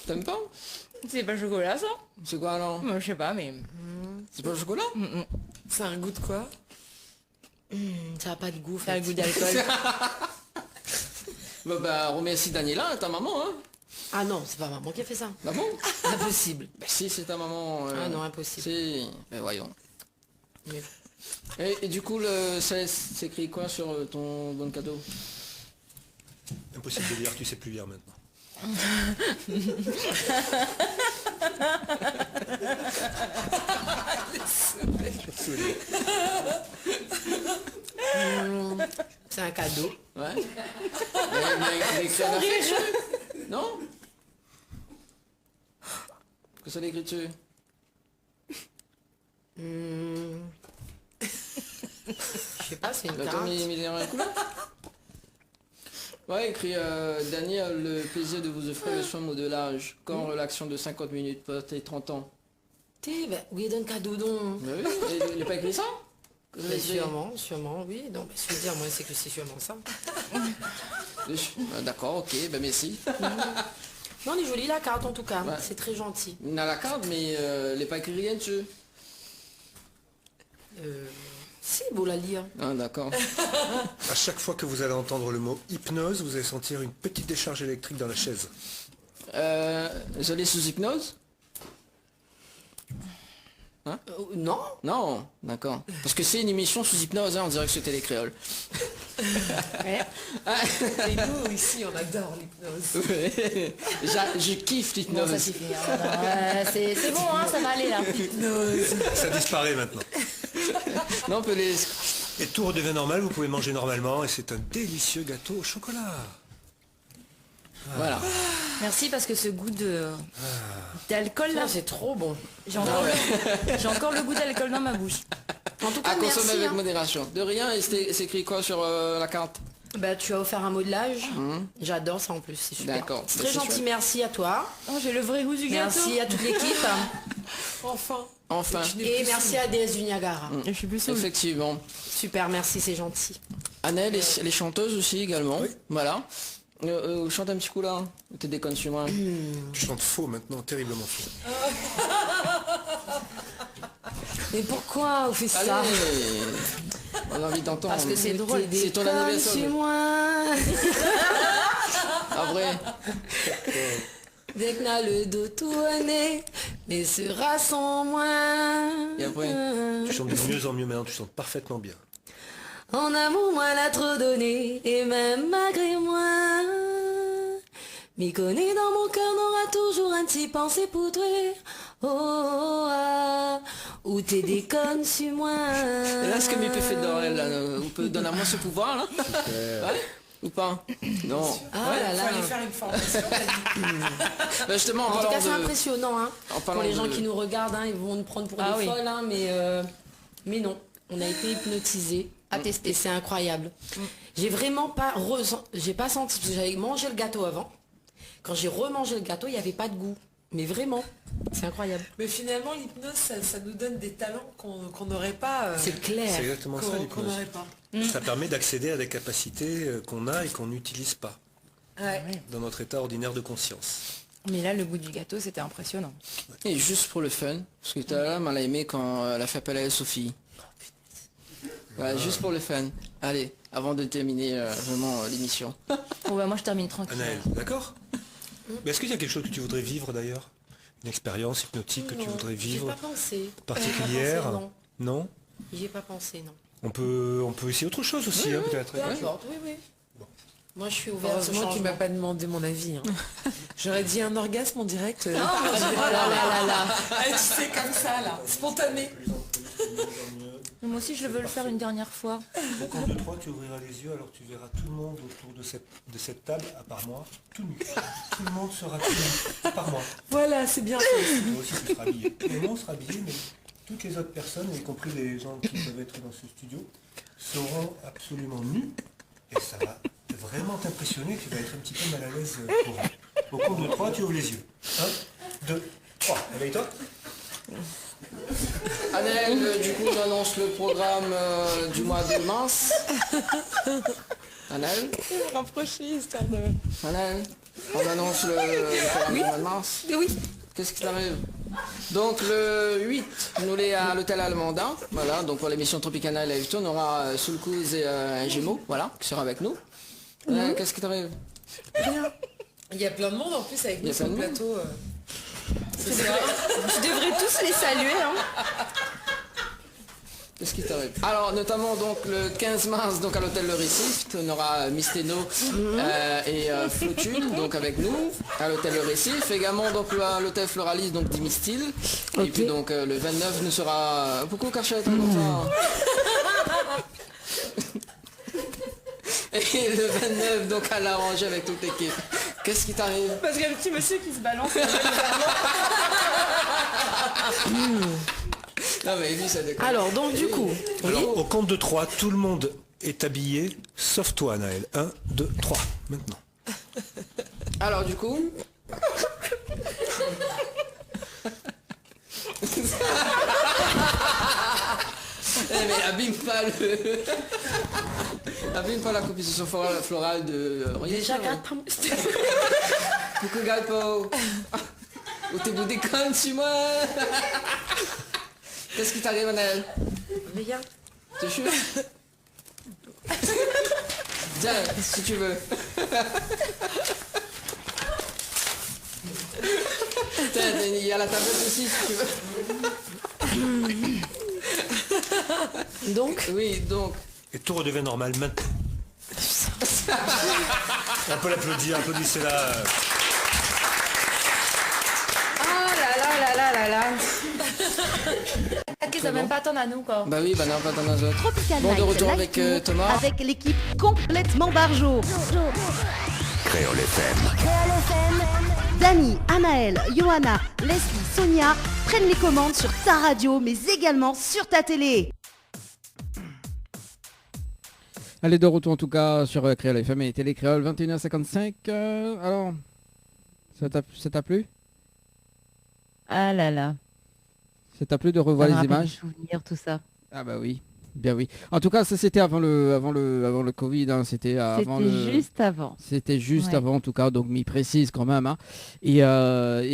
Speaker 3: T'aimes pas?
Speaker 2: C'est pas chocolat ça?
Speaker 3: C'est quoi alors?
Speaker 2: Moi je sais pas mais...
Speaker 3: C'est pas le chocolat?
Speaker 9: C'est un goût de quoi?
Speaker 8: Ça n'a pas de goût.
Speaker 2: Ça a le goût d'alcool.
Speaker 3: Bah, remercie Daniela, ta maman, hein.
Speaker 8: Ah non, c'est pas maman qui a fait ça.
Speaker 3: Ah bon?
Speaker 8: Impossible.
Speaker 3: Bah si, c'est ta maman.
Speaker 8: Ah non, impossible.
Speaker 3: Si, mais voyons.
Speaker 8: Mais-
Speaker 3: Et du coup, ça s'écrit quoi sur ton bon cadeau?
Speaker 7: Impossible de lire, tu sais plus lire maintenant.
Speaker 8: C'est un cadeau.
Speaker 3: Ouais. Mais écrit un affiche? Non? Que ça l'écrit dessus?
Speaker 8: Je sais pas, c'est une
Speaker 3: Bah,
Speaker 8: carte.
Speaker 3: Tom, il est en couleur. Ouais, écrit Dany a le plaisir de vous offrir le soin modelage. Quand relaxation de 50 minutes pour tes 30 ans.
Speaker 8: Ben, oui, donne cadeau donc.
Speaker 3: Mais oui, il n'a pas écrit ça? Que ça
Speaker 8: Mais
Speaker 3: l'écrit.
Speaker 8: sûrement, oui. Donc, je veux dire, moi, c'est que c'est sûrement ça.
Speaker 3: D'accord, ok, ben merci.
Speaker 8: Non, elle est jolie la carte en tout cas.
Speaker 3: Ouais.
Speaker 8: C'est très gentil.
Speaker 3: Il a la carte, mais il n'est pas écrit rien dessus.
Speaker 8: Si, beau la lire.
Speaker 3: Ah, d'accord.
Speaker 7: À chaque fois que vous allez entendre le mot hypnose, vous allez sentir une petite décharge électrique dans la chaise.
Speaker 3: Je l'ai sous hypnose?
Speaker 8: Non.
Speaker 3: Non, d'accord. Parce que c'est une émission sous hypnose, hein, on dirait que c'était les créoles.
Speaker 9: Et nous, ici, on adore l'hypnose.
Speaker 3: Ouais. Je kiffe
Speaker 2: Bon,
Speaker 3: l'hypnose.
Speaker 2: ça suffit. Hein. Non, c'est bon, hein, ça va aller là.
Speaker 7: Ça disparaît maintenant.
Speaker 3: Non, on peut les...
Speaker 7: Et tout redevient normal, vous pouvez manger normalement et c'est un délicieux gâteau au chocolat.
Speaker 3: Voilà.
Speaker 2: Merci parce que ce goût d'alcool là,
Speaker 8: C'est trop bon.
Speaker 2: j'ai encore le goût d'alcool dans ma bouche.
Speaker 8: En tout cas,
Speaker 3: À consommer
Speaker 8: merci.
Speaker 3: avec
Speaker 8: hein.
Speaker 3: modération. De rien, et c'est écrit quoi sur la carte?
Speaker 8: Bah, tu as offert un modelage. J'adore ça en plus, c'est super.
Speaker 3: D'accord.
Speaker 8: C'est
Speaker 3: Bah,
Speaker 8: très
Speaker 3: c'est
Speaker 8: gentil,
Speaker 3: chouette.
Speaker 8: merci à toi.
Speaker 2: Oh, j'ai le vrai goût du gâteau.
Speaker 8: Merci à toute l'équipe.
Speaker 9: Enfin.
Speaker 3: Enfin.
Speaker 8: Et merci à DS du Niagara.
Speaker 2: Je suis plus saoule.
Speaker 3: Effectivement.
Speaker 8: Super, merci, c'est gentil.
Speaker 3: Annelle, elle est chanteuse aussi également.
Speaker 7: Oui.
Speaker 3: Voilà. Chante un petit coup là. T'es déconne sur moi.
Speaker 7: Tu chantes faux maintenant, terriblement faux.
Speaker 8: Mais pourquoi on fait ça?
Speaker 3: Allez. On a envie d'entendre.
Speaker 8: Parce que c'est drôle.
Speaker 3: C'est ton anniversaire.
Speaker 8: Chez moi.
Speaker 3: Après.
Speaker 8: Dès que n'a le dos tourné, mais sera sans moi.
Speaker 3: Et après?
Speaker 7: Tu chantes de mieux en mieux maintenant, tu chantes parfaitement bien.
Speaker 8: En amour, moi l'a trop donné, et même malgré moi. M'y connaît dans mon cœur, n'aura toujours un petit pensée pour toi. Oh, oh, ah, ou t'es déconne sur moi.
Speaker 3: Et là, ce que m'y peut faire d'Orel, là, on peut donner à moi ce pouvoir là? Ouais. Ou pas? Non.
Speaker 8: Ah
Speaker 9: Ouais,
Speaker 8: là
Speaker 9: faut
Speaker 8: là.
Speaker 9: aller faire une formation.
Speaker 3: Bah, justement, en
Speaker 8: En tout
Speaker 3: parlant
Speaker 8: cas, c'est
Speaker 3: de...
Speaker 8: impressionnant, hein.
Speaker 3: En
Speaker 8: Pour
Speaker 3: parlant
Speaker 8: les gens
Speaker 3: de-
Speaker 8: qui nous regardent, hein, ils vont nous prendre pour
Speaker 2: Ah
Speaker 8: des
Speaker 2: oui.
Speaker 8: folles, hein, mais non. On a été hypnotisés. Et c'est incroyable. J'ai vraiment pas j'ai pas senti, parce que j'avais mangé le gâteau avant. Quand j'ai remangé le gâteau, il n'y avait pas de goût. Mais vraiment, c'est incroyable.
Speaker 9: Mais finalement, l'hypnose, ça nous donne des talents qu'on n'aurait pas.
Speaker 8: C'est
Speaker 7: C'est
Speaker 8: clair.
Speaker 7: exactement ça
Speaker 9: Qu'on
Speaker 7: l'hypnose.
Speaker 9: n'aurait pas.
Speaker 7: Ça permet d'accéder à des capacités qu'on a et qu'on n'utilise pas
Speaker 9: Ouais.
Speaker 7: dans notre état ordinaire de conscience.
Speaker 2: Mais là, le goût du gâteau, c'était impressionnant.
Speaker 3: Et juste pour le fun, parce que tout à l'heure, elle a aimé quand elle a fait appel à Sophie. Voilà, juste pour le fun. Allez, avant de terminer vraiment l'émission.
Speaker 2: Bon bah moi je termine tranquille.
Speaker 7: Anaël, d'accord? Mais est-ce qu'il y a quelque chose que tu voudrais vivre d'ailleurs? Une expérience hypnotique que tu
Speaker 8: Non,
Speaker 7: voudrais
Speaker 8: J'ai
Speaker 7: vivre
Speaker 8: pas pensé.
Speaker 7: particulière?
Speaker 8: J'ai pas pensé, non.
Speaker 7: Non?
Speaker 8: J'y ai pas pensé, non.
Speaker 7: On peut essayer autre chose aussi, hein, peut-être.
Speaker 8: Peu importe, oui, oui. Moi, je suis ouverte au
Speaker 9: Heureusement qu'il
Speaker 8: changement.
Speaker 9: m'a pas demandé mon avis. Hein. J'aurais dit un orgasme en direct.
Speaker 8: Oh là là là là.
Speaker 9: Ah, tu sais, comme ça, là. Spontané.
Speaker 2: Moi aussi je le veux le faire une dernière fois.
Speaker 7: Au compte de 3, tu ouvriras les yeux, alors tu verras tout le monde autour de cette table, à part moi, tout nu. Tout le monde sera tout nu, à part moi.
Speaker 9: Voilà, c'est bien.
Speaker 7: Toi aussi, tu seras habillé. Tout le monde sera habillé, mais toutes les autres personnes, y compris les gens qui peuvent être dans ce studio, seront absolument nus. Et ça va vraiment t'impressionner, tu vas être un petit peu mal à l'aise pour eux. Au compte de 3, tu ouvres les yeux. 1, 2, 3. Réveille-toi.
Speaker 3: Annelle, du coup, on annonce le programme du mois de mars. Annelle,
Speaker 9: Rapprocher, histoire de...
Speaker 3: Annelle, on annonce le programme du mois de mars.
Speaker 8: Oui.
Speaker 3: Qu'est-ce qui t'arrive? Donc le 8, nous l'est à l'hôtel Allemandin. Voilà, donc pour l'émission Tropicana Live Tour, on aura Soulcouz et un Gémeaux, voilà, qui sera avec nous. Qu'est-ce qui t'arrive?
Speaker 9: Il y a plein de monde en plus avec
Speaker 3: Il y a
Speaker 9: nous sur le
Speaker 3: plein de
Speaker 9: plateau. Ce soir.
Speaker 1: Je devrais tous les saluer. Hein.
Speaker 3: Qu'est-ce qui t'arrive? Alors notamment donc le 15 mars donc à l'hôtel Le Récif, on aura Miss Teno et Flotune donc avec nous à l'hôtel Le Récif. Également donc à l'hôtel Floralis donc d'Imistil. Et puis donc le 29 nous sera. Pourquoi Cachette comme ça? Et le 29 donc à l'arranger avec toute l'équipe. Qu'est-ce qui t'arrive?
Speaker 1: Parce qu'il y a le petit monsieur qui se balance.
Speaker 3: Non mais lui ça déconne.
Speaker 1: Alors donc du coup.
Speaker 7: Alors, au compte de 3, tout le monde est habillé, sauf toi, Naël. 1, 2, 3, maintenant.
Speaker 3: Alors du coup. Mais abîme pas le. Abîme pas la composition florale de.
Speaker 1: Déjà
Speaker 3: regarde pas. Pourquoi regarde pas? Ou t'es vous déconne sur moi? Qu'est-ce qui t'arrive, Anaël?
Speaker 1: Regarde.
Speaker 3: T'es chaud? Tiens, si tu veux. Il y a la tablette aussi, si tu veux.
Speaker 1: Donc?
Speaker 3: Oui, donc.
Speaker 7: Et tout redevient normal maintenant. On peut l'applaudir, applaudissez-la.
Speaker 1: Ah là là là là là là. Qu'ils n'ont même pas attendre à nous quoi.
Speaker 3: Bah oui, bah non, pas dans nos autres.
Speaker 1: Tropical
Speaker 3: Bon, de
Speaker 1: Night
Speaker 3: retour
Speaker 1: Live
Speaker 3: avec
Speaker 1: Tour
Speaker 3: Thomas.
Speaker 1: Avec l'équipe complètement barjo.
Speaker 4: Créole FM.
Speaker 1: Dani, Anaël, Johanna, Leslie, Sonia prennent les commandes sur ta radio mais également sur ta télé.
Speaker 3: Allez, de retour en tout cas sur Créole FM et Télé Créole 21h55. Alors, ça t'a plu?
Speaker 2: Ah là là.
Speaker 3: Ça t'a plu de revoir
Speaker 2: Ça me
Speaker 3: les
Speaker 2: rappelle
Speaker 3: images?
Speaker 2: des souvenirs, tout ça.
Speaker 3: Ah bah oui, bien oui. En tout cas, ça c'était avant le Covid, hein. C'était avant
Speaker 2: C'était juste avant.
Speaker 3: C'était juste
Speaker 2: Ouais.
Speaker 3: avant en tout cas, donc m'y précise quand même. Hein. Et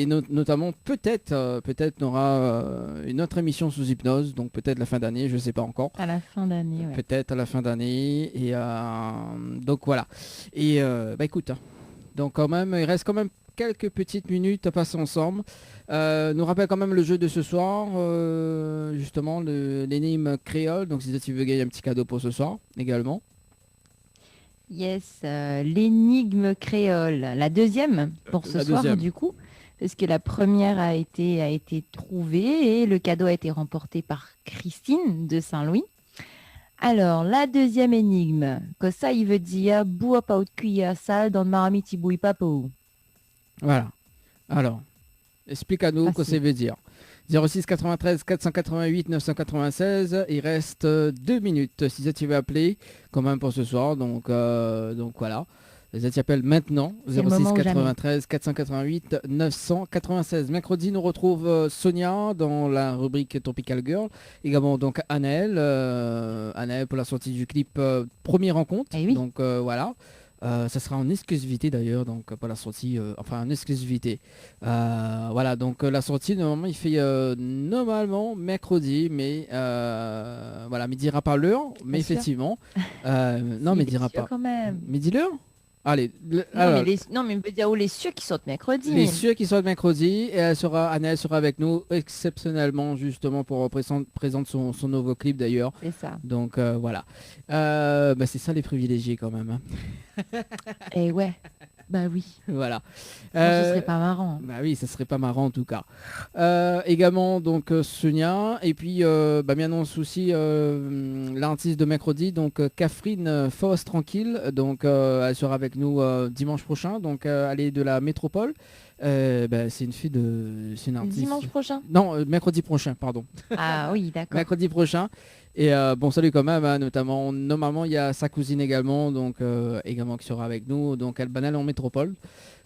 Speaker 3: notamment peut-être on aura une autre émission sous hypnose, donc peut-être la fin d'année, je sais pas encore.
Speaker 2: À la fin d'année, ouais.
Speaker 3: Peut-être à la fin d'année. Et donc voilà. Et bah écoute, hein. Donc quand même, il reste quand même quelques petites minutes à passer ensemble. Nous rappelle quand même le jeu de ce soir, justement l'énigme créole. Donc si tu veux gagner un petit cadeau pour ce soir également.
Speaker 2: Yes, l'énigme créole. La deuxième pour ce
Speaker 3: La
Speaker 2: soir
Speaker 3: deuxième.
Speaker 2: du coup, parce que la première a été trouvée et le cadeau a été remporté par Christine de Saint-Louis. Alors, la deuxième énigme, que ça il veut dire bois pas de cuillère sale dans le marmite bouille pas pour.
Speaker 3: Voilà. Alors, explique à nous ce que
Speaker 2: Facile.
Speaker 3: ça veut dire. 06 93 488 996. Il reste 2 minutes. Si ça tu veux appeler, quand même pour ce soir. Donc voilà. Ça tu appelles maintenant.
Speaker 2: C'est le
Speaker 3: 06
Speaker 2: moment ou jamais.
Speaker 3: 93 488 996. Mercredi, nous retrouve Sonia dans la rubrique Tropical Girl. Également donc Anaël. Anaël pour la sortie du clip Première Rencontre.
Speaker 2: Eh oui.
Speaker 3: Donc voilà. Ça sera en exclusivité d'ailleurs, donc pour la sortie, enfin en exclusivité. Voilà, donc la sortie, normalement, il fait normalement mercredi, mais voilà, mais il dira pas l'heure, mais
Speaker 2: Bien sûr.
Speaker 3: effectivement. Non, mais il
Speaker 2: est
Speaker 3: dira
Speaker 2: sûr
Speaker 3: pas.
Speaker 2: quand même.
Speaker 3: Mais dis-leur. Allez,
Speaker 2: Non, mais il veut dire où les cieux qui sortent mercredi.
Speaker 3: les cieux qui sortent mercredi, et Anaël sera avec nous exceptionnellement justement pour présenter son nouveau clip d'ailleurs.
Speaker 2: C'est ça.
Speaker 3: Donc voilà. Bah, c'est ça les privilégiés quand même. Hein.
Speaker 2: Et ouais, bah oui.
Speaker 3: Voilà.
Speaker 2: Sinon, ce serait pas marrant.
Speaker 3: Bah oui, ça serait pas marrant en tout cas. Également donc Sonia et puis bah, bien non souci l'artiste de mercredi donc Catherine Faust Tranquille donc elle sera avec nous dimanche prochain donc elle est de la métropole. Bah, c'est une fille c'est une artiste.
Speaker 2: Dimanche prochain.
Speaker 3: Non, mercredi prochain, pardon.
Speaker 2: Ah oui, d'accord.
Speaker 3: Mercredi prochain. Et bon salut quand même, hein, notamment normalement il y a sa cousine également, donc également qui sera avec nous, donc Albanel en métropole.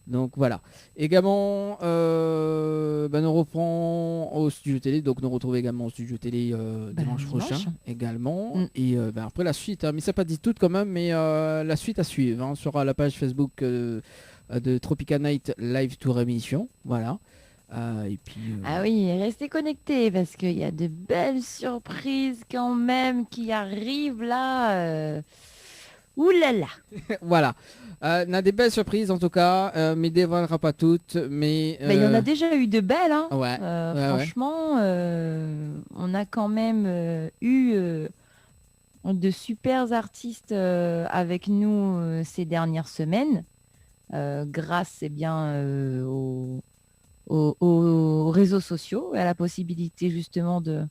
Speaker 3: Donc voilà. Également bah, nous reprend au studio télé, donc nous retrouvons également au studio télé dimanche prochain également. Et bah, après la suite, hein, mais c'est pas dit tout quand même, mais la suite à suivre hein, sur la page Facebook de Tropical Night Live Tour émission. Voilà. Et puis,
Speaker 2: Ah oui, restez connectés parce qu'il y a de belles surprises quand même qui arrivent là. Ouh là là.
Speaker 3: Voilà. On a des belles surprises en tout cas, mais dévoilera pas toutes. Mais
Speaker 2: Il y en a déjà eu de belles. Hein.
Speaker 3: Ouais.
Speaker 2: Franchement, on a quand même eu de super artistes avec nous ces dernières semaines, grâce aux réseaux sociaux et à la possibilité justement de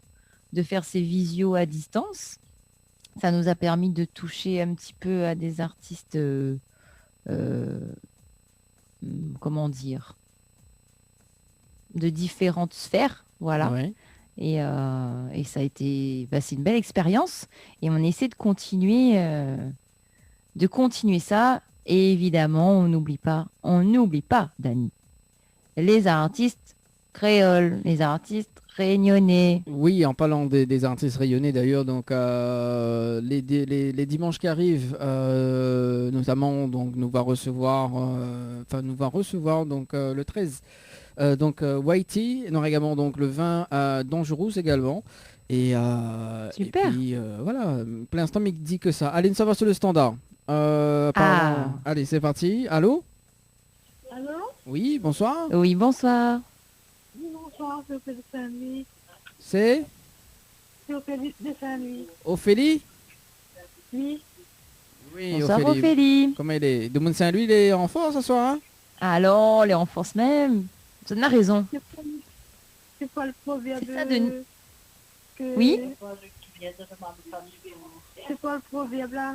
Speaker 2: faire ces visios à distance. Ça nous a permis de toucher un petit peu à des artistes, comment dire, de différentes sphères, voilà.
Speaker 3: Ouais.
Speaker 2: Et ça a été, c'est une belle expérience. Et on essaie de continuer ça. Et évidemment, on n'oublie pas, Dani, les artistes créoles, les artistes réunionnais.
Speaker 3: Oui, en parlant des artistes rayonnés d'ailleurs, donc les dimanches qui arrivent, notamment, donc nous va recevoir donc le 13. Donc Whitey, non également donc le 20 Dangerous également. Et,
Speaker 2: super.
Speaker 3: Et puis, voilà, pour l'instant il dit que ça. Allez, ça va sur le standard. Allez, c'est parti. Allô?
Speaker 6: Allô?
Speaker 3: Oui, bonsoir.
Speaker 2: Oui, bonsoir.
Speaker 6: Oui, bonsoir, c'est Ophélie de Saint-Louis.
Speaker 3: C'est
Speaker 6: Ophélie de Saint-Louis.
Speaker 3: Ophélie?
Speaker 6: Oui.
Speaker 3: Oui,
Speaker 2: bonsoir Ophélie.
Speaker 3: Comment il est? De Mont Saint-Louis, il est en force ce soir, hein?
Speaker 2: Alors, les en force même. Vous avez raison.
Speaker 6: C'est pas le proverbe.
Speaker 2: C'est ça, Denis. Oui.
Speaker 6: C'est pas le proverbe là.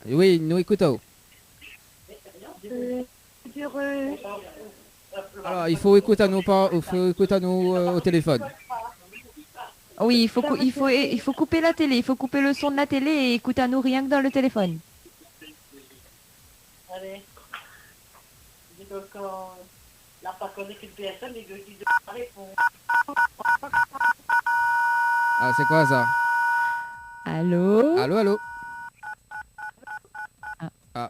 Speaker 3: Oui, nous écoutons. Alors, il faut écouter à nous, au téléphone.
Speaker 2: Oui, il faut couper la télé. Il faut couper le son de la télé et écouter à nous rien que dans le téléphone.
Speaker 6: Allez. Quand n'a pas connu qu'une personne, les deux qui répondent.
Speaker 3: Ah, c'est quoi ça?
Speaker 2: Allô?
Speaker 3: Allô? Ah.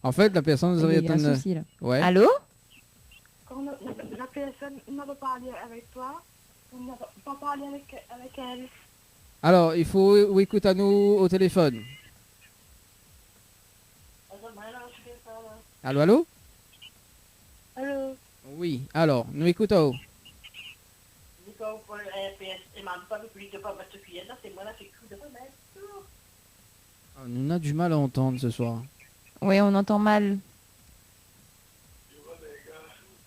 Speaker 3: En fait, la personne nous avait
Speaker 2: un souci, là.
Speaker 3: Ouais.
Speaker 2: Allô?
Speaker 6: Quand la personne n'a pas parlé avec toi, on n'a pas parlé avec elle.
Speaker 3: Alors, il faut écouter à nous au téléphone. Allô?
Speaker 6: Allô?
Speaker 3: Oui, alors, nous écoutons. On a du mal à entendre ce soir.
Speaker 2: Oui, on entend mal.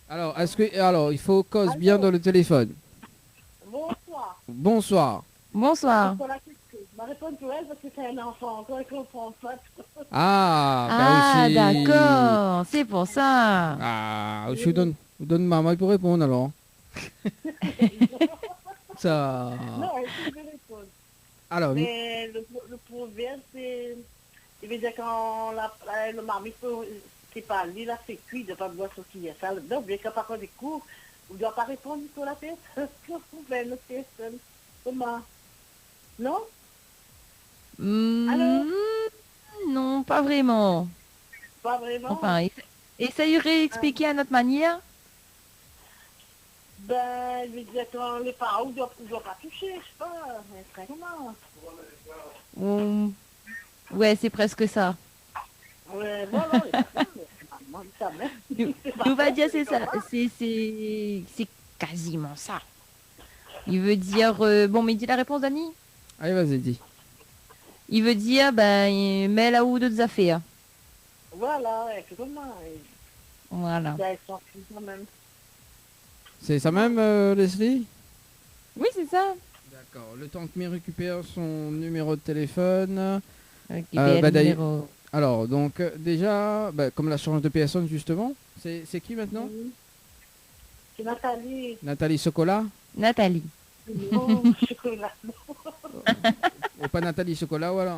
Speaker 3: Alors, il faut cause bien dans le téléphone.
Speaker 6: Bonsoir.
Speaker 3: Bonsoir.
Speaker 2: Bonsoir.
Speaker 6: Ma réponse pour elle parce que c'est un enfant encore et qu'on comprend pas.
Speaker 3: Ah, aussi.
Speaker 2: D'accord, c'est pour ça.
Speaker 3: Ah, je vous donne maman pour répondre alors. Ça.
Speaker 6: Non, elle peut répondre.
Speaker 3: Alors,
Speaker 6: mais le proverbe, c'est... Il veut dire quand le mari c'est pas lui, là, c'est cuit de ne pas boire ce qu'il y a. Ça, donc, bien qu'à part des cours, on ne doit pas répondre sur la tête. Comment? Non? Alors?
Speaker 2: Non, pas vraiment.
Speaker 6: Pas vraiment?
Speaker 2: Enfin, essaye de réexpliquer à notre manière.
Speaker 6: Ben, je veux dire, quand les parents ne doivent pas toucher, je sais pas, mais très comment?
Speaker 2: Ouais, c'est presque ça.
Speaker 6: Ouais, voilà, ça même.
Speaker 2: Nous va dire c'est ça, c'est quasiment ça. Il veut dire, bon, mais dis la réponse, Dani.
Speaker 3: Allez, vas-y, dis.
Speaker 2: Il veut dire, ben, mets là où d'autres affaires.
Speaker 6: Voilà, c'est comment.
Speaker 2: Voilà.
Speaker 3: C'est ça même, Leslie?
Speaker 2: Oui, c'est ça.
Speaker 3: D'accord. Le temps que me récupère son numéro de téléphone.
Speaker 2: Numéro...
Speaker 3: Alors, donc, déjà, comme la change de personne, justement, c'est qui maintenant?
Speaker 6: C'est Nathalie.
Speaker 3: Nathalie Chocolat?
Speaker 2: Nathalie.
Speaker 6: Non, Chocolat, non.
Speaker 3: Et pas Nathalie Chocolat, voilà.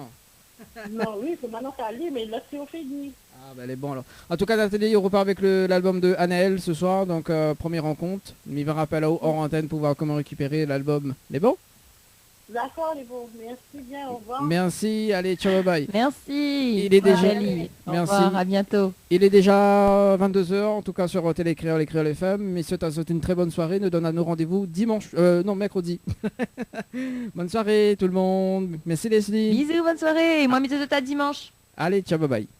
Speaker 6: Non, oui, c'est ma Nathalie, mais là, c'est Ophélie.
Speaker 3: Ah, elle est bon alors. En tout cas, Nathalie, on repart avec l'album de Anaël ce soir, donc première rencontre. Il va rappeler hors antenne pour voir comment récupérer l'album. Les bons?
Speaker 6: D'accord, les bons. Merci bien, au revoir.
Speaker 3: Merci, allez, ciao, bye.
Speaker 2: Merci.
Speaker 3: Il est déjà...
Speaker 2: Nathalie. Au revoir, à bientôt.
Speaker 3: Il est déjà 22h, en tout cas sur Télé Créole et Créole FM. Messieurs, t'as souhaité une très bonne soirée. Nous donne à nos rendez-vous mercredi. Bonne soirée tout le monde. Merci Leslie.
Speaker 2: Bisous, bonne soirée. Et moi, bisous de ta dimanche.
Speaker 3: Allez, ciao, bye bye.